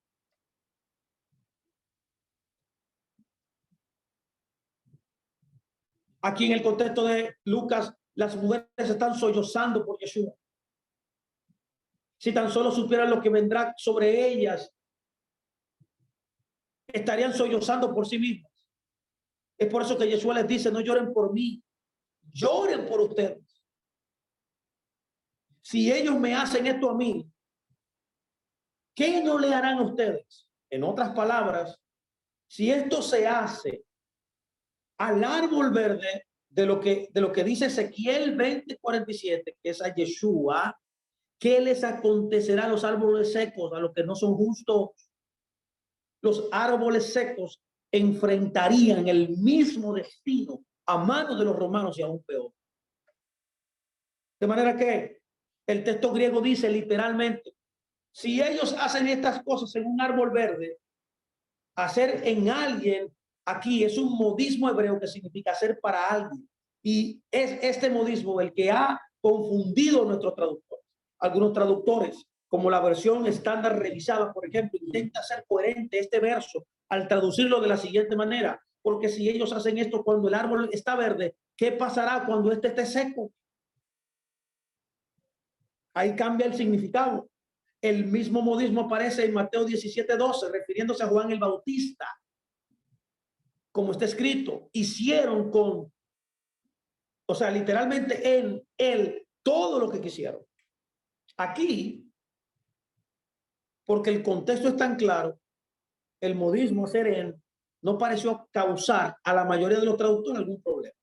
Speaker 1: Aquí en el contexto de Lucas, las mujeres están sollozando por Yeshua. Si tan solo supieran lo que vendrá sobre ellas, estarían sollozando por sí mismas. Es por eso que Yeshua les dice, no lloren por mí, lloren por ustedes. Si ellos me hacen esto a mí, ¿qué no le harán a ustedes? En otras palabras, si esto se hace al árbol verde de lo que dice Ezequiel 20:47, que es a Yeshua, ¿qué les acontecerá a los árboles secos, a los que no son justos? Los árboles secos enfrentarían el mismo destino a manos de los romanos y aún peor. De manera que el texto griego dice literalmente, si ellos hacen estas cosas en un árbol verde, hacer en alguien aquí es un modismo hebreo que significa hacer para alguien. Y es este modismo el que ha confundido a nuestros traductores. Algunos traductores, como la versión estándar revisada, por ejemplo, intenta ser coherente este verso al traducirlo de la siguiente manera. Porque si ellos hacen esto cuando el árbol está verde, ¿qué pasará cuando este esté seco? Ahí cambia el significado. El mismo modismo aparece en Mateo 17:12, refiriéndose a Juan el Bautista. Como está escrito, hicieron con, o sea, literalmente en él, todo lo que quisieron. Aquí, porque el contexto es tan claro, el modismo hacer en no pareció causar a la mayoría de los traductores algún problema.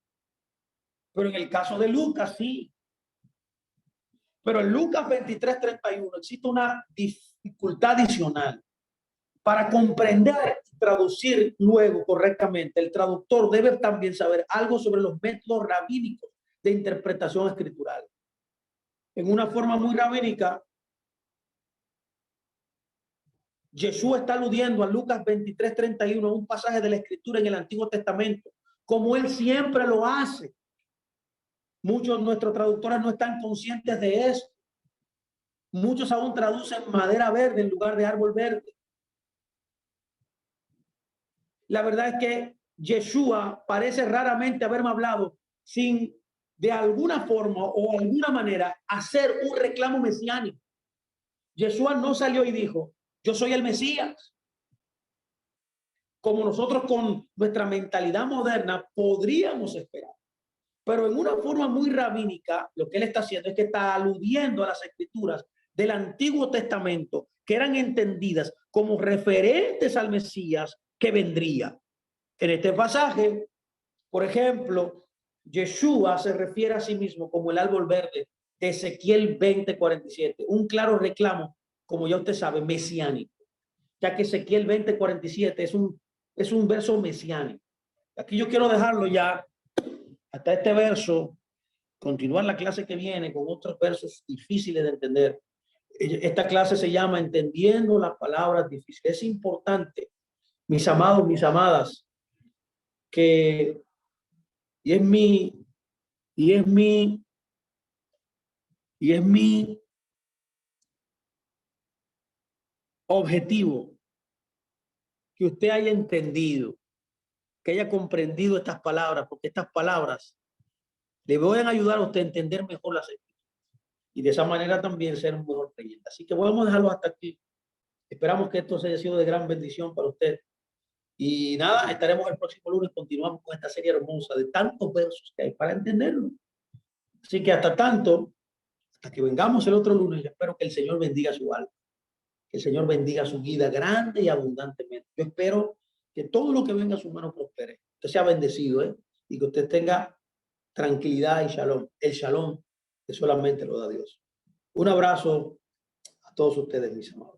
Speaker 1: Pero en el caso de Lucas, sí. Pero en Lucas 23:31 existe una dificultad adicional. Para comprender y traducir luego correctamente, el traductor debe también saber algo sobre los métodos rabínicos de interpretación escritural. En una forma muy rabínica, Yeshua está aludiendo a Lucas 23:31, un pasaje de la escritura en el Antiguo Testamento, como él siempre lo hace. Muchos de nuestros traductores no están conscientes de eso. Muchos aún traducen madera verde en lugar de árbol verde. La verdad es que Yeshua parece raramente haberme hablado sin de alguna forma o alguna manera hacer un reclamo mesiánico. Yeshua no salió y dijo, yo soy el Mesías. Como nosotros con nuestra mentalidad moderna podríamos esperar. Pero en una forma muy rabínica, lo que él está haciendo es que está aludiendo a las escrituras del Antiguo Testamento que eran entendidas como referentes al Mesías que vendría. En este pasaje, por ejemplo, Yeshua se refiere a sí mismo como el árbol verde de Ezequiel 20:47, un claro reclamo, como ya usted sabe, mesiánico, ya que Ezequiel 20:47 es un verso mesiánico. Aquí yo quiero dejarlo ya hasta este verso, continuar la clase que viene con otros versos difíciles de entender. Esta clase se llama Entendiendo las palabras difíciles. Es importante, mis amados, mis amadas, que y es mi y es mi y es mi objetivo que usted haya entendido, que haya comprendido estas palabras, porque estas palabras le van a ayudar a usted a entender mejor las escrituras y de esa manera también ser un mejor creyente. Así que vamos a dejarlo hasta aquí. Esperamos que esto haya sido de gran bendición para usted. Y nada, estaremos el próximo lunes, continuamos con esta serie hermosa de tantos versos que hay para entenderlo. Así que hasta que vengamos el otro lunes, yo espero que el Señor bendiga su alma, que el Señor bendiga su vida grande y abundantemente. Yo espero que todo lo que venga a su mano prospere, que sea bendecido, y que usted tenga tranquilidad y shalom, el shalom que solamente lo da Dios. Un abrazo a todos ustedes, mis amados.